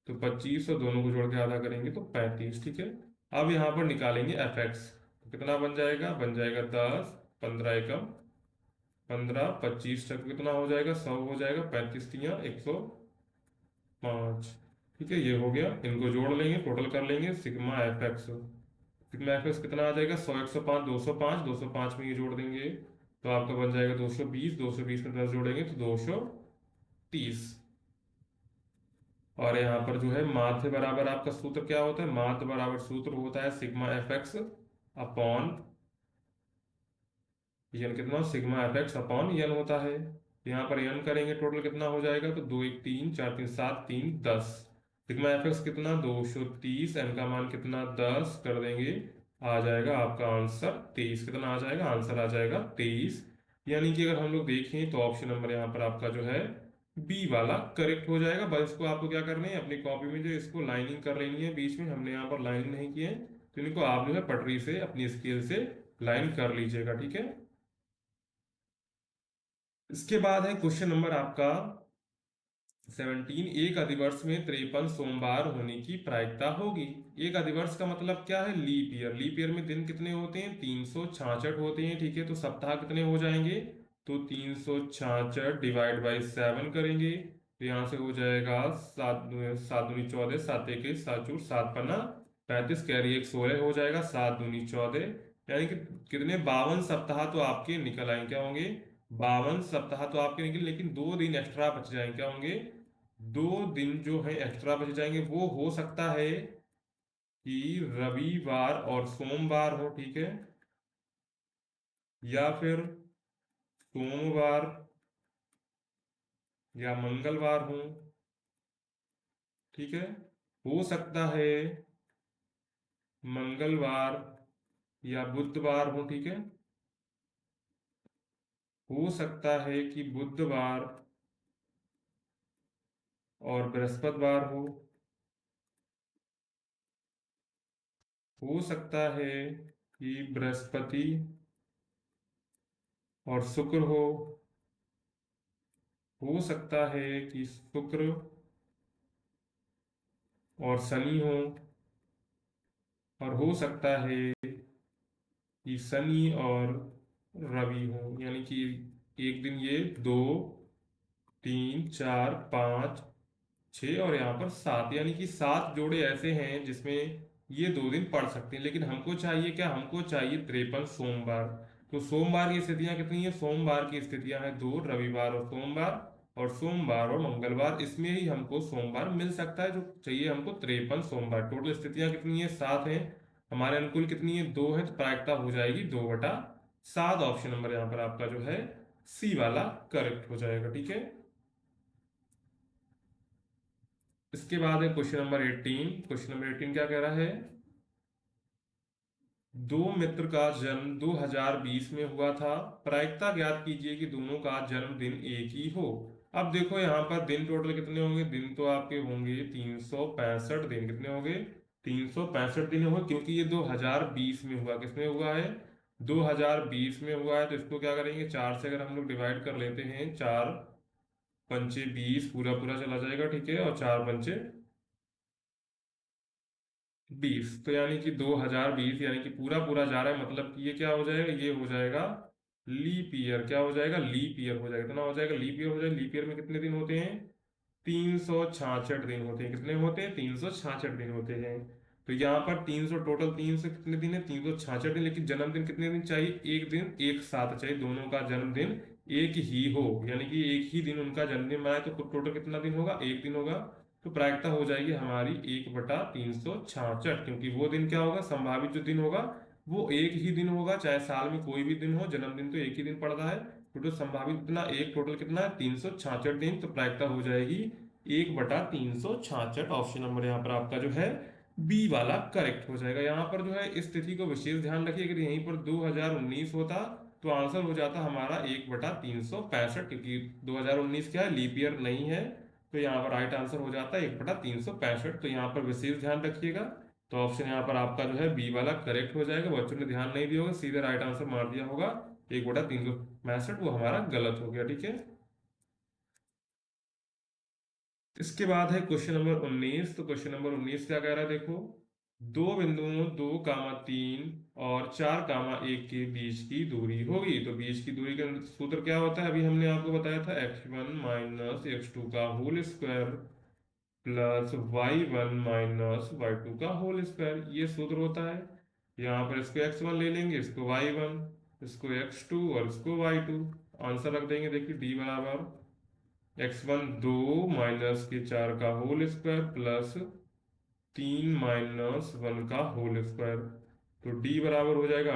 A: तो 25, और दोनों को जोड़ के आधा करेंगे तो 35, ठीक है। अब यहाँ पर निकालेंगे एफ एक्स। तो कितना बन जाएगा? बन जाएगा 10, 15 एकम 15, 25 तक कितना हो जाएगा? 100 हो जाएगा। 35 × 105, ठीक है। ये हो गया, इनको जोड़ लेंगे, टोटल कर लेंगे, sigma F x. Sigma F x कितना आ जाएगा? 100, 105, 205, 205 में ये जोड़ देंगे तो आपका बन जाएगा 220, 220 में 10 जोड़ेंगे तो 230। और यहाँ पर जो है माध्य बराबर आपका सूत्र क्या होता है? माध्य बराबर सूत्र होता है sigma F X upon N. कितना? Sigma F X upon N होता है। यहाँ पर यन करेंगे, टोटल कितना हो जाएगा? तो 2, 1, 3, 4, 3, 7, 3, 10। सिग्मा एफ एक्स कितना? 230। एन का मान कितना? 10 कर देंगे, आ जाएगा आपका आंसर 23। कितना आ जाएगा? आंसर आ जाएगा 23। यानी कि अगर हम लोग देखें तो ऑप्शन नंबर यहाँ पर आपका जो है बी वाला करेक्ट हो जाएगा। बस इसको आपको क्या करना है, अपनी कॉपी में जो इसको लाइनिंग कर लेनी है बीच में। हमने यहाँ पर लाइनिंग नहीं की है, तो इनको आप जो है पटरी से अपनी स्केल से लाइन कर लीजिएगा, ठीक है। इसके बाद है क्वेश्चन नंबर आपका 17। एक अधिवर्ष में 53 सोमवार होने की प्रायिकता होगी। एक अधिवर्ष का मतलब क्या है? Leap year. लीप ईयर में दिन कितने होते हैं? 366 होते हैं, ठीक है। तो सप्ताह कितने हो जाएंगे? तो 366 डिवाइड बाई 7 करेंगे तो यहाँ से हो जाएगा 7, 7 दूनी 14, 7 एक 7 चूर 7 पन्ना 35, कैरी एक 16 हो जाएगा, 7 दूनी 14। यानी कि कितने? 52 सप्ताह तो आपके निकल आए। क्या होंगे? 52 सप्ताह तो आपके निकले, लेकिन 2 दिन एक्स्ट्रा बच जाएंगे। क्या होंगे? 2 दिन जो है एक्स्ट्रा बच जाएंगे। वो हो सकता है कि रविवार और सोमवार हो, ठीक है, या फिर सोमवार या मंगलवार हो, ठीक है। हो सकता है मंगलवार या बुधवार हो, ठीक है। हो सकता है कि बुधवार और बृहस्पतिवार हो सकता है कि बृहस्पति और शुक्र हो सकता है कि शुक्र और शनि और हो सकता है कि शनि और रवि हो। यानी कि एक दिन ये 2, 3, 4, 5, 6 और यहाँ पर 7, यानी कि 7 जोड़े ऐसे हैं जिसमें ये 2 दिन पड़ सकते हैं। लेकिन हमको चाहिए क्या? हमको चाहिए 53 सोमवार। तो सोमवार की स्थितियां कितनी है? सोमवार की स्थितियां हैं 2, रविवार और सोमवार, और सोमवार और मंगलवार। इसमें ही हमको सोमवार मिल सकता है। जो चाहिए हमको 53 सोमवार। टोटल स्थितियां कितनी है? 7 है। हमारे अनुकूल कितनी है? 2 है, तो प्रायिकता हो जाएगी 2/7। ऑप्शन नंबर यहाँ पर आपका जो है सी वाला करेक्ट हो जाएगा, ठीक है। इसके बाद है क्वेश्चन नंबर 18। क्वेश्चन नंबर 18 क्या कह रहा है? दो मित्र का जन्म 2020 में हुआ था। प्रायिकता ज्ञात कीजिए कि दोनों का जन्मदिन एक ही हो। अब देखो यहाँ पर दिन टोटल कितने होंगे? दिन तो आपके होंगे 365 दिन। कितने होंगे? 365 दिन होंगे, क्योंकि ये 2020 में हुआ। किसमें हुआ है? 2020 में हुआ है। तो इसको क्या करेंगे? 4 से अगर हम लोग डिवाइड कर लेते हैं, 4 पंचे 20, पूरा पूरा चला जाएगा, ठीक है। और 4 पंचे 20, तो यानी कि 2020, यानी कि पूरा पूरा जा रहा है। मतलब कि ये क्या हो जाएगा? ये हो जाएगा लीप ईयर। क्या हो जाएगा? लीप ईयर हो जाएगा। कितना हो जाएगा? लीप ईयर हो जाएगा। लीप ईयर में कितने दिन होते हैं? 366 दिन होते हैं। कितने होते हैं? 366 दिन होते हैं। तो यहाँ पर 300 टोटल 300 कितने दिन है, 366 दिन, लेकिन जन्मदिन कितने दिन चाहिए, एक दिन एक साथ चाहिए, दोनों का जन्मदिन एक ही हो, यानी कि एक ही दिन उनका जन्मदिन मनाए, तो टोटल कितना दिन होगा, एक दिन होगा। तो प्रायिकता हो जाएगी हमारी 1/366, क्योंकि वो दिन क्या होगा, संभावित जो दिन होगा वो एक ही दिन होगा, चाहे साल में कोई भी दिन हो, जन्मदिन तो एक ही दिन पड़ता है। टोटल संभावित कितना, एक टोटल कितना है 366 दिन, तो प्रायिकता हो जाएगी 1/366। ऑप्शन नंबर यहाँ पर आपका जो है बी वाला करेक्ट हो जाएगा। यहाँ पर जो है इस तिथि को विशेष ध्यान रखिए, अगर यहीं पर 2019 होता तो आंसर हो जाता हमारा 1/365, क्योंकि 2019 क्या है, लीप ईयर नहीं है, तो यहाँ पर राइट आंसर हो जाता है 1/365। तो यहाँ पर विशेष ध्यान रखिएगा। तो ऑप्शन यहाँ पर आपका जो है बी वाला करेक्ट हो जाएगा। बच्चों ने ध्यान नहीं दिया होगा, सीधे राइट आंसर मार दिया होगा 1/365, वो हमारा गलत हो गया, ठीक है। इसके बाद है क्वेश्चन नंबर 19। तो क्वेश्चन नंबर 19 क्या कह रहा है, देखो, दो बिंदुओं 2, 3 और 4, 1 के बीच की दूरी होगी। तो बीच की दूरी का सूत्र क्या होता है, अभी हमने आपको बताया था, x1 माइनस x2 का whole square plus y1 minus y2 का होल स्क्वायर, ये सूत्र होता है। यहाँ पर इसको x1 ले लेंगे, इसको y1, इसको x2 और इसको y2, आंसर रख देंगे। देखिए डी बराबर x1 2 माइनस के 4 का होल स्क्वायर प्लस 3 - 1 का होल स्क्वायर, तो डी बराबर हो जाएगा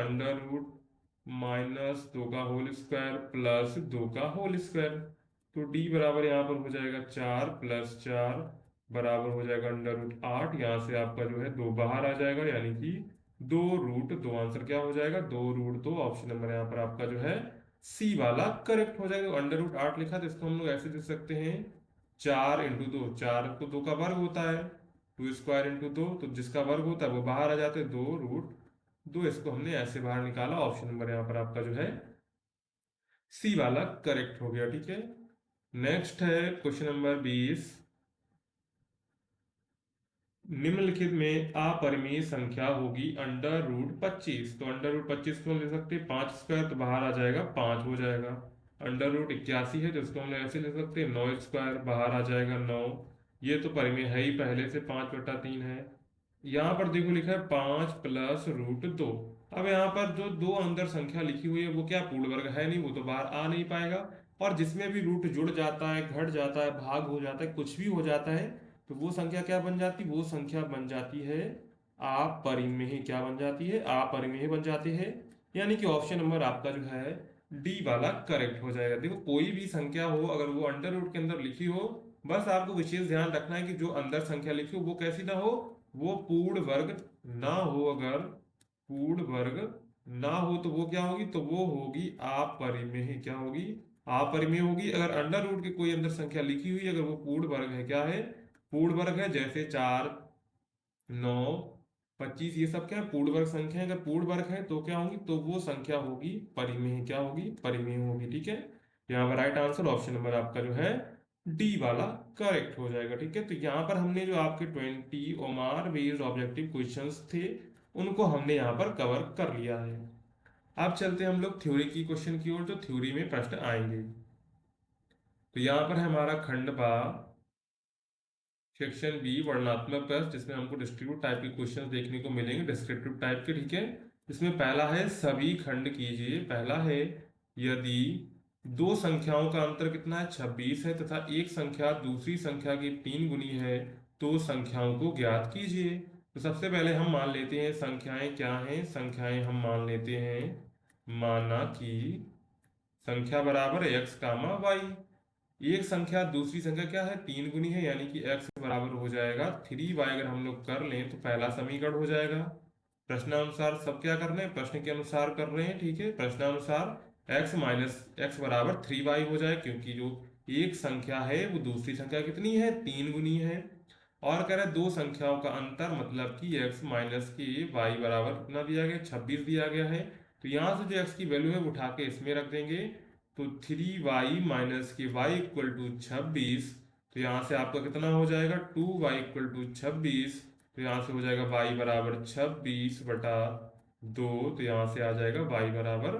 A: √-2 का होल स्क्वायर प्लस 2 का होल स्क्वायर। तो डी बराबर यहाँ पर हो जाएगा 4 + 4 बराबर हो जाएगा √8। यहाँ से आपका जो है 2 बाहर आ जाएगा, यानी कि 2√2। आंसर क्या हो जाएगा, 2√2। ऑप्शन नंबर यहाँ पर आपका जो है सी वाला करेक्ट हो जाएगा। √8 लिखा, तो इसको हम लोग ऐसे दे सकते हैं, 4 × 2, 4 तो 2 का वर्ग होता है, 2² × 2, तो जिसका वर्ग होता है वो बाहर आ जाते हैं, 2√2। इसको हमने ऐसे बाहर निकाला। ऑप्शन नंबर यहाँ पर आपका जो है सी वाला करेक्ट हो गया, ठीक है। नेक्स्ट है क्वेश्चन नंबर 20। निम्नलिखित में अपरिमेय संख्या होगी √25। तो √25 को हम ले सकते हैं 5² तो बाहर आ जाएगा 5 हो जाएगा। √81 है, तो इसको हम ऐसे ले सकते हैं 9² बाहर आ जाएगा 9। ये तो परिमेय है ही पहले से, 5/3 है। यहाँ पर देखो लिखा है 5 + √2। अब यहाँ पर जो दो अंदर संख्या लिखी हुई है वो क्या पूर्ण वर्ग है नहीं, वो तो बाहर आ नहीं पाएगा। और जिसमें भी रूट जुड़ जाता है, घट जाता है, भाग हो जाता है, कुछ भी हो जाता है, तो वो संख्या क्या बन जाती, वो संख्या बन जाती है अपरिमेय। क्या बन जाती है, अपरिमेय बन जाती है। यानी कि ऑप्शन नंबर आपका जो है डी वाला करेक्ट हो जाएगा। देखो कोई भी संख्या हो, अगर वो अंडर रूट के अंदर लिखी हो, बस आपको विशेष ध्यान रखना है कि जो अंदर संख्या लिखी हो वो कैसी ना हो, वो पूर्ण वर्ग ना हो। अगर पूर्ण वर्ग ना हो तो वो क्या होगी, तो वो होगी अपरिमेय। क्या होगी, अपरिमेय होगी। अगर अंडर रूट की कोई अंदर संख्या लिखी हुई है, अगर वो पूर्ण वर्ग है, क्या है, पूर्ण वर्ग है, जैसे 4, 9, 25, ये सब क्या है, पूर्ण वर्ग संख्या है। अगर पूर्ण वर्ग है तो क्या होगी, तो वो संख्या होगी परिमेय। क्या होगी, परिमेय होगी, ठीक है। यहाँ पर राइट आंसर ऑप्शन नंबर आपका जो है डी वाला करेक्ट हो जाएगा, ठीक है। तो यहाँ पर हमने जो आपके 20 ओमार बेस्ड ऑब्जेक्टिव क्वेश्चंस थे, उनको हमने यहाँ पर कवर कर लिया है। अब चलते हैं हम लोग थ्योरी की क्वेश्चन की ओर, जो थ्योरी में प्रश्न आएंगे। तो यहाँ पर है हमारा खंड बा, सेक्शन बी वर्णनात्मक प्रश्न, जिसमें हमको डिस्क्रिप्टिव टाइप के क्वेश्चन देखने को मिलेंगे, डिस्क्रिप्टिव टाइप के, ठीक है। इसमें पहला है सभी खंड कीजिए। पहला है, यदि दो संख्याओं का अंतर कितना है, 26 है, तथा एक संख्या दूसरी संख्या की 3 गुनी है, तो संख्याओं को ज्ञात कीजिए। तो सबसे पहले हम मान लेते हैं संख्याएं क्या हैं। संख्याएं हम मान लेते हैं, माना कि संख्या बराबर x, y। एक संख्या दूसरी संख्या क्या है, 3 गुनी है, यानी कि x बराबर हो जाएगा 3y। अगर हम लोग कर लें तो पहला समीकरण हो जाएगा। प्रश्नानुसार सब क्या कर रहे हैं, प्रश्न के अनुसार कर रहे हैं, ठीक है। प्रश्नानुसार x - x बराबर 3y हो जाए, क्योंकि जो एक संख्या है वो दूसरी संख्या कितनी है, 3 गुनी है। और कह रहे हैं दो संख्याओं का अंतर, मतलब कि x माइनस के y बराबर कितना दिया गया, 26 दिया गया है। तो यहाँ से जो x की वैल्यू है वो उठा के इसमें रख देंगे, तो 3y माइनस के y = 26। तो यहाँ से आपका कितना हो जाएगा, 2y = 26। तो यहाँ से हो जाएगा y बराबर 26/2। तो यहाँ से आ जाएगा y बराबर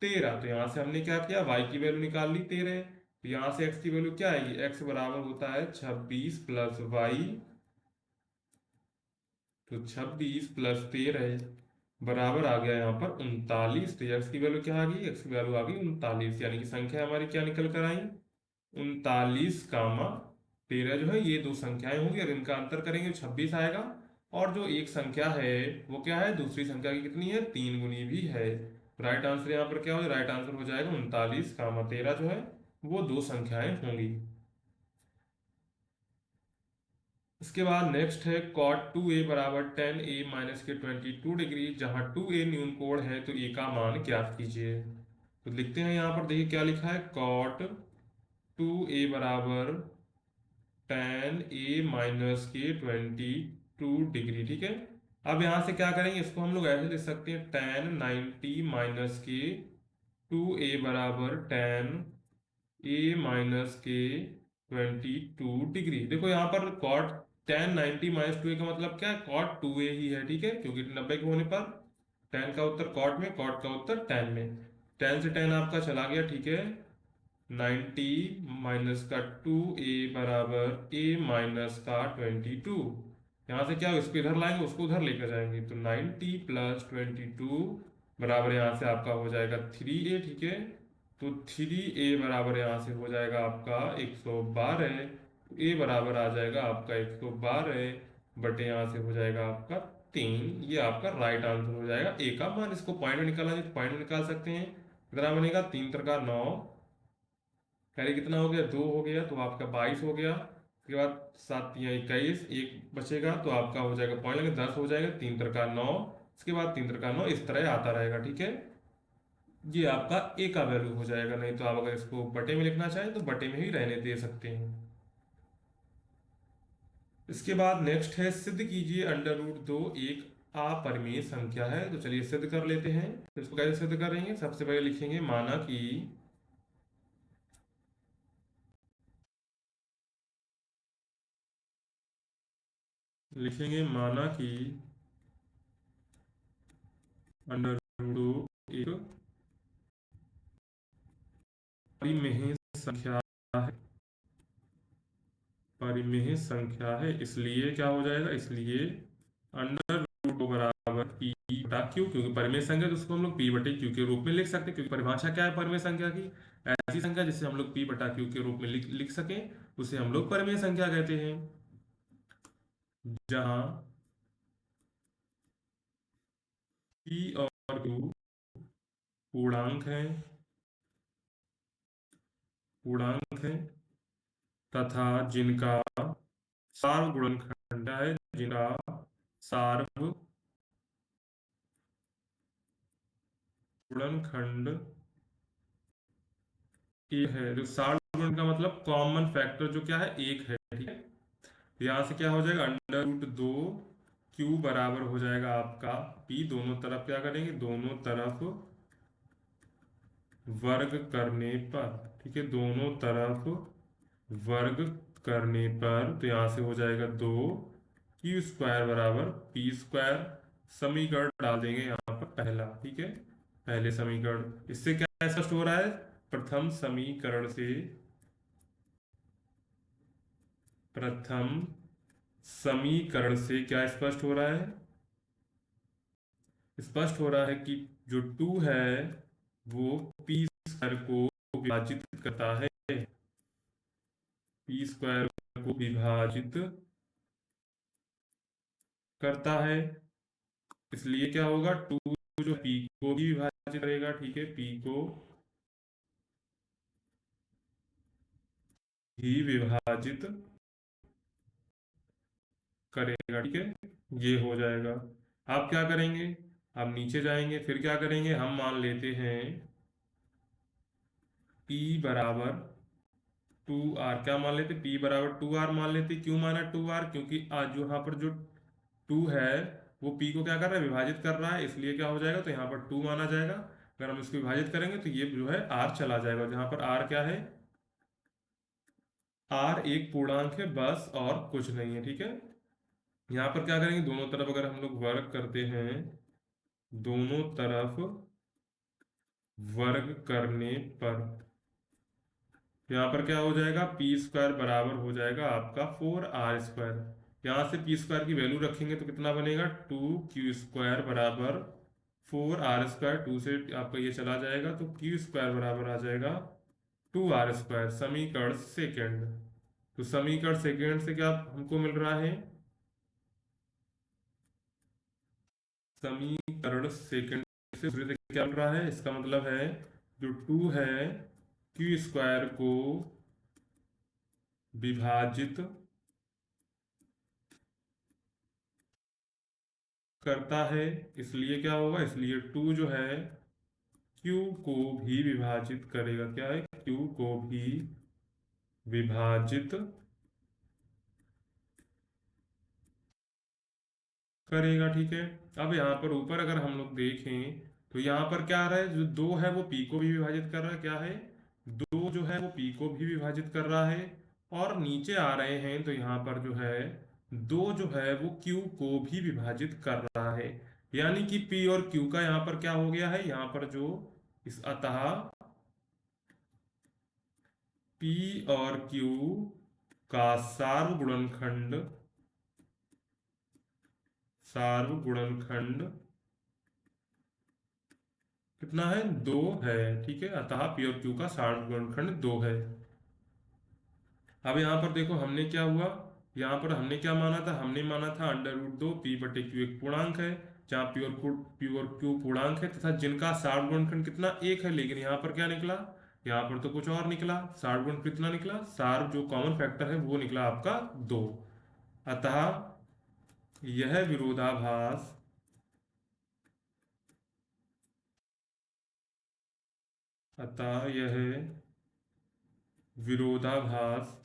A: 13। तो यहाँ से हमने क्या किया, y की वैल्यू निकाल ली 13। तो यहाँ से x की वैल्यू क्या आएगी, x बराबर होता है 26 + y। तो 26 प्लस 13 बराबर आ गया यहाँ पर 39। तो x की वैल्यू क्या आ गई, x की वैल्यू आ गई 39, यानी कि संख्या हमारी क्या निकल कर आई, 39, 13 जो है ये दो संख्याएं होंगी और इनका अंतर करेंगे 26 आएगा। और जो एक संख्या है वो क्या है, दूसरी संख्या की कितनी है, 3 गुनी भी है। राइट आंसर यहाँ पर क्या हो जाएगा, राइट आंसर हो जाएगा 39, 13 जो है वो दो संख्याएं होंगी। इसके बाद नेक्स्ट है cot 2a बराबर 10a माइनस के 22 डिग्री, जहां 2a न्यून कोण है तो a का मान ज्ञात कीजिए। तो लिखते हैं यहाँ पर, देखिए क्या लिखा है, cot 2a बराबर 10a माइनस के 22 डिग्री, ठीक है। अब यहाँ से क्या करेंगे, इसको हम लोग ऐसे लिख सकते हैं, tan 90 माइनस के 2a बराबर 10a माइनस के 22 डिग्री। देखो यहाँ पर कॉट tan 90 माइनस 2a का मतलब क्या है, कॉट 2a ही है, ठीक है, क्योंकि 90 के होने पर tan का उत्तर कॉट में, कॉट का उत्तर tan में, tan से tan आपका चला गया, ठीक है। 90 माइनस का 2a बराबर a माइनस का 22। यहाँ से क्या हो, इसको इधर लाएंगे, उसको उधर लेकर जाएंगे, तो 90 प्लस 22 बराबर यहाँ से आपका हो जाएगा 3a, ठीक है। तो 3a बराबर यहाँ से हो जाएगा आपका 112, तो a बराबर आ जाएगा आपका 112 बटे यहाँ से हो जाएगा आपका 3। ये आपका राइट आंसर हो जाएगा a का मान। इसको पॉइंट में निकालना है तो पॉइंट में निकाल सकते हैं। कितना बनेगा, 3 × 9, कैरी कितना हो गया, 2 हो गया, तो आपका 22 हो गया। उसके बाद 7 × 3 = 21, एक बचेगा तो आपका हो जाएगा पॉइंट लगे 10 हो जाएगा, 3 × 9, इसके बाद 3 × 9 इस तरह आता रहेगा, ठीक है। ये आपका ए का वैल्यू हो जाएगा। नहीं तो आप अगर इसको बटे में लिखना चाहें तो बटे में ही रहने दे सकते हैं। इसके बाद नेक्स्ट है, सिद्ध कीजिए √2 एक अपरिमेय संख्या है। तो चलिए सिद्ध कर लेते हैं। तो इसको कैसे सिद्ध करेंगे, सबसे पहले लिखेंगे माना कि √2 एक परिमेय संख्या है, परिमेय संख्या है, इसलिए क्या हो जाएगा, इसलिए √2 बराबर p बटा q, क्योंकि परिमेय संख्या तो उसको हम लोग p बटे q के रूप में लिख सकते हैं, क्योंकि परिभाषा क्या है परिमेय संख्या की, ऐसी संख्या जिसे हम लोग p बटा q के रूप में लिख सकें उसे हम लोग परिमेय संख्या कहते हैं। जहां p और q पूर्णांक हैं, पूर्णांक हैं तथा जिनका सार्वगुणनखंड है, जिनका सार्वगुणनखंड एक है। जो सार्वगुणन का मतलब कॉमन फैक्टर जो क्या है, एक है, ठीक है। तो यहाँ से क्या हो जाएगा, √2 q बराबर हो जाएगा आपका p, दोनों तरफ क्या करेंगे, दोनों तरफ वर्ग करने पर, ठीक है, दोनों तरफ वर्ग करने पर, तो यहाँ से हो जाएगा 2q² बराबर p²। समीकरण डाल देंगे यहाँ पर पहला, ठीक है, पहले समीकरण। इससे क्या स्पष्ट हो रहा है, प्रथम समीकरण से, प्रथम समीकरण से क्या स्पष्ट हो रहा है, स्पष्ट हो रहा है कि जो 2 है वो p² को विभाजित करता है, p² को विभाजित करता है। इसलिए क्या होगा, 2 जो p को भी विभाजित करेगा, ठीक है, p को ही विभाजित करेगा, ठीक है, ये हो जाएगा। आप क्या करेंगे, आप नीचे जाएंगे, फिर क्या करेंगे, हम मान लेते हैं p बराबर 2r, क्या मान लेते, p बराबर 2r मान लेते। क्यों माना 2r, क्योंकि आज यहाँ पर जो 2 है वो p को क्या कर रहा है, विभाजित कर रहा है, इसलिए क्या हो जाएगा, तो यहाँ पर 2 माना जाएगा। अगर हम इसको विभाजित करेंगे तो ये जो है r चला जाएगा, जहाँ पर r क्या है, r एक पूर्णांक है बस, और कुछ नहीं है, ठीक है। यहाँ पर क्या करेंगे, दोनों तरफ अगर हम लोग वर्ग करते हैं, दोनों तरफ वर्ग करने पर यहाँ पर क्या हो जाएगा, p² बराबर हो जाएगा आपका 4r²। यहाँ से पी स्क्वायर की वैल्यू रखेंगे तो कितना बनेगा, 2q² बराबर 4r²। 2 से आपका ये चला जाएगा तो q² बराबर आ जाएगा 2r²। समीकरण सेकेंड। तो समीकरण सेकेंड से क्या हमको मिल रहा है, समीकरण सेकेंड से दूसरे से क्या मिल रहा है, इसका मतलब है जो 2 है q² को विभाजित करता है। इसलिए क्या होगा, इसलिए 2 जो है q को भी विभाजित करेगा। क्या है, q को भी विभाजित करेगा। ठीक है। अब यहाँ पर ऊपर अगर हम लोग देखें तो यहाँ पर क्या आ रहा है, जो 2 है वो p को भी विभाजित कर रहा है। क्या है, 2 जो है वो p को भी विभाजित कर रहा है। और नीचे आ रहे हैं तो यहाँ पर जो है 2 जो है वो q को भी विभाजित कर रहा है। यानी कि p और q का यहाँ पर क्या हो गया है, यहाँ पर जो इस अतः p और q का सार्वगुणनखंड, सार्वगुणनखंड कितना है, 2 है। ठीक है, अतः पी और क्यू का सार्वगुणनखंड 2 है। अब यहाँ पर देखो हमने क्या हुआ, यहाँ पर हमने क्या माना था, हमने माना था √2 पी बटे क्यू एक पूर्णांक है, जहाँ पी और क्यू पूर्णांक है तथा जिनका सार्वगुणनखंड कितना 1 है। लेकिन यहाँ पर क्या निकला, यहाँ पर तो कुछ और निकला। सार्वगुण कितना निकला, सार्व जो कॉमन फैक्टर है वो निकला आपका 2। अतः यह विरोधाभास, अतः यह विरोधाभास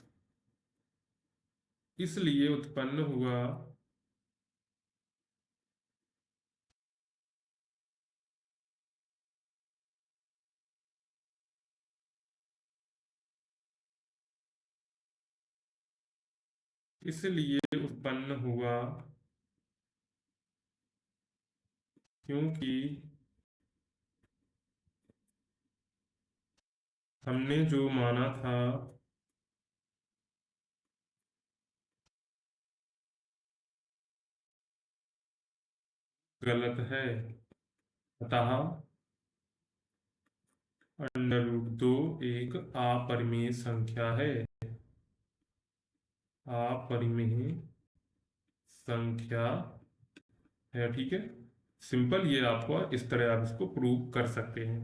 A: इसलिए उत्पन्न हुआ इसलिए उत्पन्न हुआ क्योंकि हमने जो माना था गलत है। अतः √2 एक अपरिमेय संख्या है, अपरिमेय संख्या है। ठीक है, सिंपल। ये आपको इस तरह आप इसको प्रूव कर सकते हैं।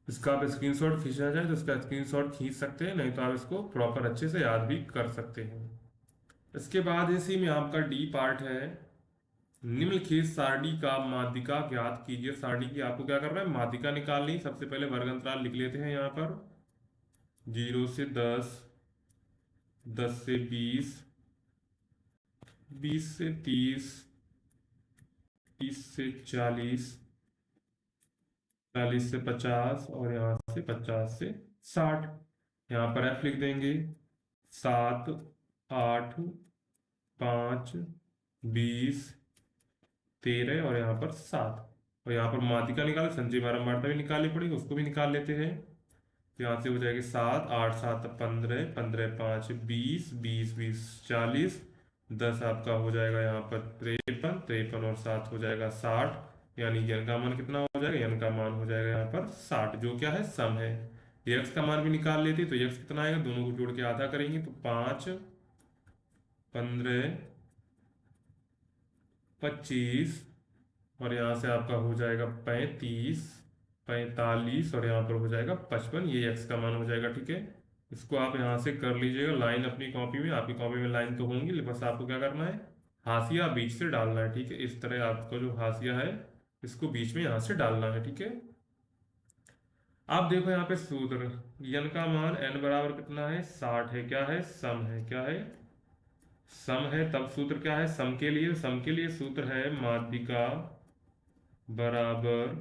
A: इसका आप स्क्रीनशॉट खींचना चाहें तो इसका स्क्रीनशॉट खींच सकते हैं, नहीं तो आप इसको प्रॉपर अच्छे से याद भी कर सकते हैं। इसके बाद इसी में आपका डी पार्ट है, निम्नलिखित सारणी का माध्यिका ज्ञात कीजिए। सारणी की आपको क्या करना है, माध्यिका निकालनी। सबसे पहले वर्ग अंतराल लिख लेते हैं यहाँ पर, 0 से 10, 10 से 20, 20 से 30, 30 से 40, 40 से 50 और यहाँ से 50 से 60। यहाँ पर f लिख देंगे, 7, 8, 5, 20, 13 और यहाँ पर 7। और यहाँ पर माध्यिका निकाले, संचयी बारंबारता भी निकालनी पड़ेगी, उसको भी निकाल लेते हैं। तो यहाँ से हो जाएगी 7, 8, 7, 15, 15, 5, 20, 20, 20, 40, 10 आपका हो जाएगा यहाँ पर 53, 53 और 7 हो जाएगा 60। यानी n का मान कितना हो जाएगा, n का मान हो जाएगा यहाँ पर 60, जो क्या है, सम है। x का मान भी निकाल लेते तो x कितना आएगा, दोनों को जोड़ के आधा करेंगे तो 5, 15, 25 और यहाँ से आपका हो जाएगा 35, 45 और यहाँ पर हो जाएगा 55। ये x का मान हो जाएगा। ठीक है, इसको आप यहाँ से कर लीजिएगा लाइन अपनी कॉपी में। आपकी कॉपी में लाइन तो होंगी, बस आपको क्या करना है, हाशिया बीच से डालना है। ठीक है, इस तरह आपका जो हाशिया है इसको बीच में यहाँ से डालना है। ठीक है, आप देखो यहाँ पे सूत्र, n का मान n बराबर कितना है, 60 है। क्या है, सम है। क्या है, सम है। तब सूत्र क्या है, सम के लिए, सम के लिए सूत्र है माध्यिका बराबर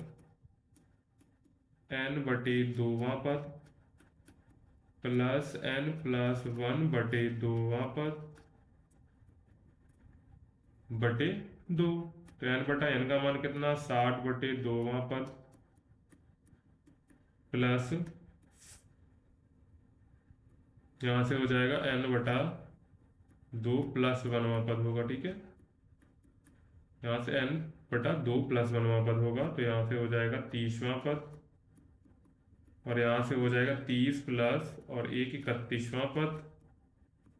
A: n बटे 2वां पद प्लस n प्लस 1 बटे 2वां पद बटे 2। तो n बटा n का मान कितना, 60 बटे 2वां पद प्लस यहाँ से हो जाएगा n बटा 2+1वां पद होगा, ठीक है। यहाँ से n/2+1वां पद होगा, तो यहाँ से हो जाएगा 30वां पद, और यहाँ से हो जाएगा 30 प्लस और एक 31वां पद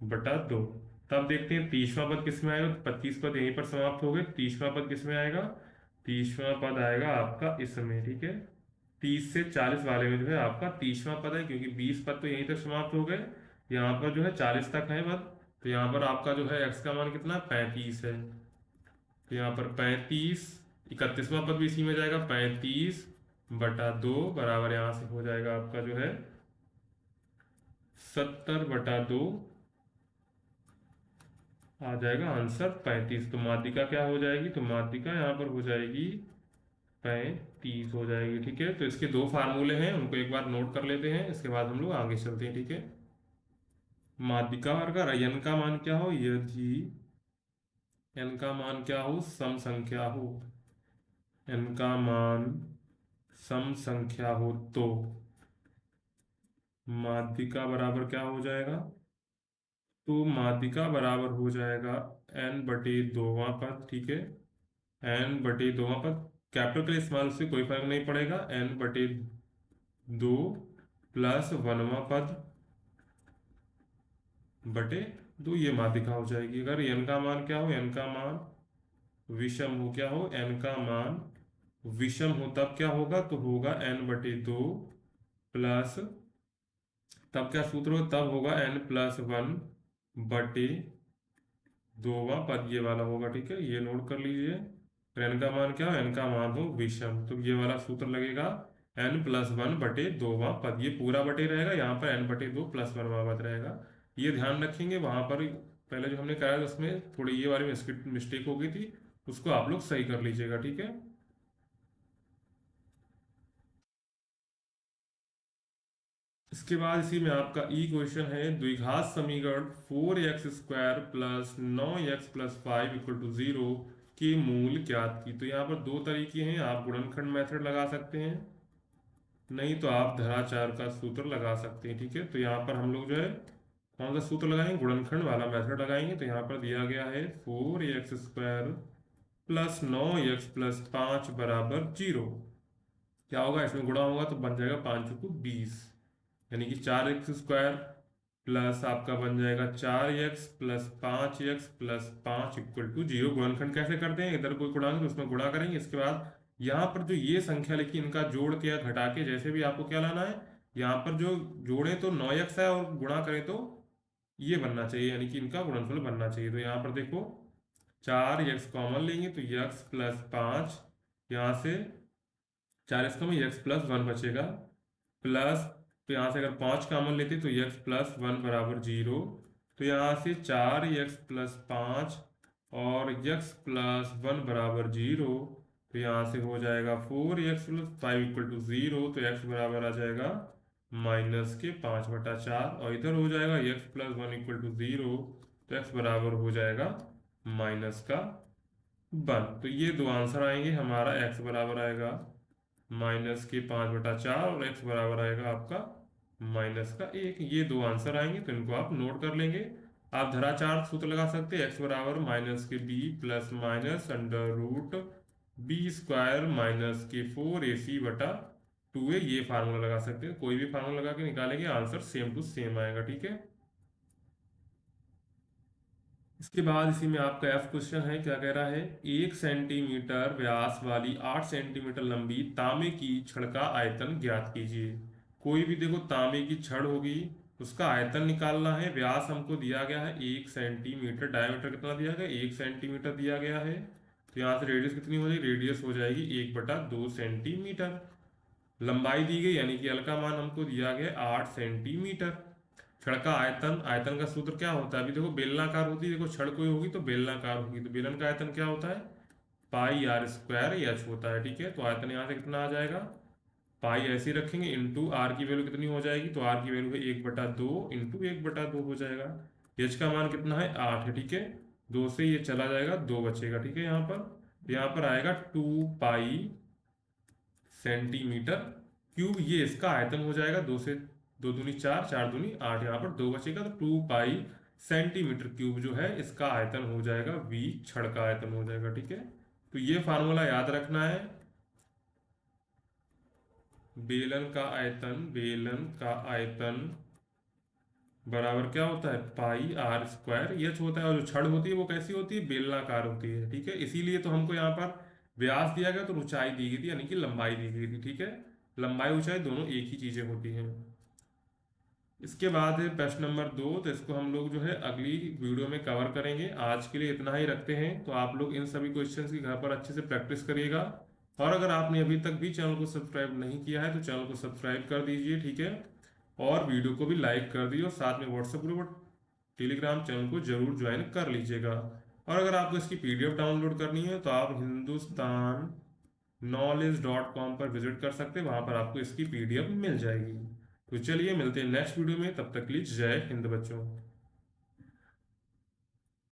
A: बटा 2। तब देखते हैं 30वां पद किस में आएगा, तो 25 पद यहीं पर समाप्त हो गए। 30वां पद किस में आएगा, 30वां पद आएगा आपका इसमें, ठीक है। 30 से 40 वाले में जो है आपका 30वां पद है, क्योंकि 20 पद तो यहीं तक समाप्त हो गए। यहाँ पर जो है 40 तक है पद, तो यहाँ पर आपका जो है x का मान कितना, 35 है। तो यहाँ पर 35, 31वां पद भी इसी में जाएगा, 35/2 बराबर यहाँ से हो जाएगा आपका जो है 70/2, आ जाएगा आंसर 35। तो माध्यिका क्या हो जाएगी, तो माध्यिका यहाँ पर हो जाएगी 35 हो जाएगी, ठीक है। तो इसके दो फार्मूले हैं, उनको एक बार नोट कर लेते हैं, इसके बाद हम लोग आगे चलते हैं, ठीक है। माध्यिका अगर n का मान क्या हो, यदि n का मान क्या हो, सम संख्या हो, n का मान सम संख्या हो, तो माध्यिका बराबर क्या हो जाएगा, तो माध्यिका बराबर हो जाएगा n/2वां पद, ठीक है। n/2वां पद, कैपिटल का इस्तेमाल से कोई फर्क नहीं पड़ेगा, n/2 प्लस 1वां पद बटे 2, ये माध्यिका हो जाएगी। अगर n का मान क्या हो, n का मान विषम हो, क्या हो, n का मान विषम हो, तब क्या होगा, तो होगा n/2 प्लस, तब क्या सूत्र हो, तब होगा n+1/2वां पद, ये वाला होगा, ठीक है। ये नोट कर लीजिए। तो n का मान क्या हो, n का मान हो विषम, तो ये वाला सूत्र लगेगा n+1/2वां पद, ये पूरा बटे रहेगा, यहाँ पर n/2 प्लस 1वां पद रहेगा। ये ध्यान रखेंगे, वहां पर पहले जो हमने कराया था उसमें थोड़ी ये वाली मिस्टेक हो गई थी, उसको आप लोग सही कर लीजिएगा, ठीक है। इसके बाद इसी में आपका ई क्वेश्चन है, द्विघात समीकरण 4x² प्लस 9x प्लस 5 = 0 के मूल ज्ञात की। तो यहाँ पर दो तरीके हैं, आप गुणनखंड मेथड लगा सकते हैं, नहीं तो आप धराचार का सूत्र लगा सकते हैं, ठीक है। तो यहाँ पर हम लोग जो है कौन सा सूत्र लगाएंगे, गुणनखंड वाला मेथड लगाएंगे। तो यहाँ पर दिया गया है 4x² प्लस 9x प्लस 5 बराबर 0। क्या होगा, इसमें गुणा होगा तो बन जाएगा 5×20, यानी कि 4x² प्लस आपका बन जाएगा 4x प्लस 5x प्लस 5 = 0। गुणनखंड कैसे करते हैं, इधर कोई गुणांक तो उसमें गुणा करेंगे, इसके बाद यहाँ पर जो ये संख्या लिखी इनका जोड़ के या घटा के जैसे भी आपको क्या लाना है, यहाँ पर जो जोड़े तो 9x है और गुणा करें तो ये बनना चाहिए, यानी कि इनका गुणनफल बनना चाहिए। तो यहाँ पर देखो 4x कॉमन लेंगे तो x प्लस 5, यहाँ से 4x का में x+1 बचेगा, प्लस, तो यहाँ से अगर 5 कॉमन लेते तो x+1 बराबर 0। तो यहाँ से 4x+5 और x+1 बराबर 0, तो यहाँ से हो जाएगा 4x+5 = 0। तो x बराबर आ जाएगा -5/4, और इधर हो जाएगा x+1 = 0, तो x बराबर हो जाएगा -1। तो ये दो आंसर आएंगे हमारा, x बराबर आएगा -5/4 और x बराबर आएगा आपका -1। ये दो आंसर आएंगे, तो इनको आप नोट कर लेंगे। आप धराचार सूत्र लगा सकते हैं, x बराबर -b plus minus √b² -4ac/2a, ये फार्मूला लगा सकते हैं। कोई भी फार्मूला लगा के निकालेंगे, आंसर सेम टू सेम आएगा, ठीक है। इसके बाद इसी में आपका एफ क्वेश्चन है, क्या कह रहा है, 1 सेंटीमीटर व्यास वाली 8 सेंटीमीटर लंबी तांबे की छड़ का आयतन ज्ञात कीजिए। कोई भी देखो तांबे की छड़ होगी, उसका आयतन निकालना है। व्यास हमको दिया गया है 1 सेंटीमीटर, डायमीटर कितना दिया गया, 1 सेंटीमीटर दिया गया है। तो यहाँ से रेडियस कितनी हो जाएगी, रेडियस हो जाएगी 1/2 सेंटीमीटर। लंबाई दी गई, यानी कि एल का मान हमको दिया गया 8 सेंटीमीटर। छड़ का आयतन, आयतन का सूत्र क्या होता है, अभी देखो बेलनाकार होती है, देखो छड़ कोई होगी तो बेलनाकार होगी, तो बेलन का आयतन क्या होता है, πr² होता है, ठीक है। तो आयतन यहाँ से कितना आ जाएगा, पाई ऐसे ही रखेंगे, इंटू आर की वैल्यू कितनी हो जाएगी, तो आर की वैल्यू है 1/2 इंटू 1/2 हो जाएगा। एच का मान कितना है, 8 है, ठीक है। 2 से ये चला जाएगा, 2 बचेगा, ठीक है। यहाँ पर आएगा 2 पाई सेंटीमीटर क्यूब, ये इसका आयतन हो जाएगा। 2 से 2 दूनी 4, 4 दूनी 8, यहाँ पर 2 बचेगा, तो 2 पाई सेंटीमीटर क्यूब जो है इसका आयतन हो जाएगा, V छड़ का आयतन हो जाएगा। ठीक है, तो ये फार्मूला याद रखना है। बेलन का आयतन बराबर क्या होता है, पाई आर स्क्वायर एच होता है। और जो छड़ होती है वो कैसी होती है, बेलनाकार होती है। ठीक है, इसीलिए तो हमको यहाँ पर व्यास दिया गया तो ऊंचाई दी गई थी, यानी कि लंबाई दी गई थी। ठीक है, लंबाई ऊंचाई दोनों एक ही चीजें होती हैं। इसके बाद है प्रश्न नंबर 2, तो इसको हम लोग जो है अगली वीडियो में कवर करेंगे। आज के लिए इतना ही रखते हैं। तो आप लोग इन सभी क्वेश्चंस की घर पर अच्छे से प्रैक्टिस करिएगा। और अगर आपने अभी तक भी चैनल को सब्सक्राइब नहीं किया है तो चैनल को सब्सक्राइब कर दीजिए। ठीक है, और वीडियो को भी लाइक कर दीजिए, और साथ में व्हाट्सएप ग्रुप और टेलीग्राम चैनल को जरूर ज्वाइन कर लीजिएगा। और अगर आपको इसकी PDF डाउनलोड करनी है तो आप हिंदुस्तान knowledge.com पर विजिट कर सकते हैं, वहां पर आपको इसकी PDF मिल जाएगी। तो चलिए मिलते हैं नेक्स्ट वीडियो में, तब तक के लिए जय हिंद बच्चों।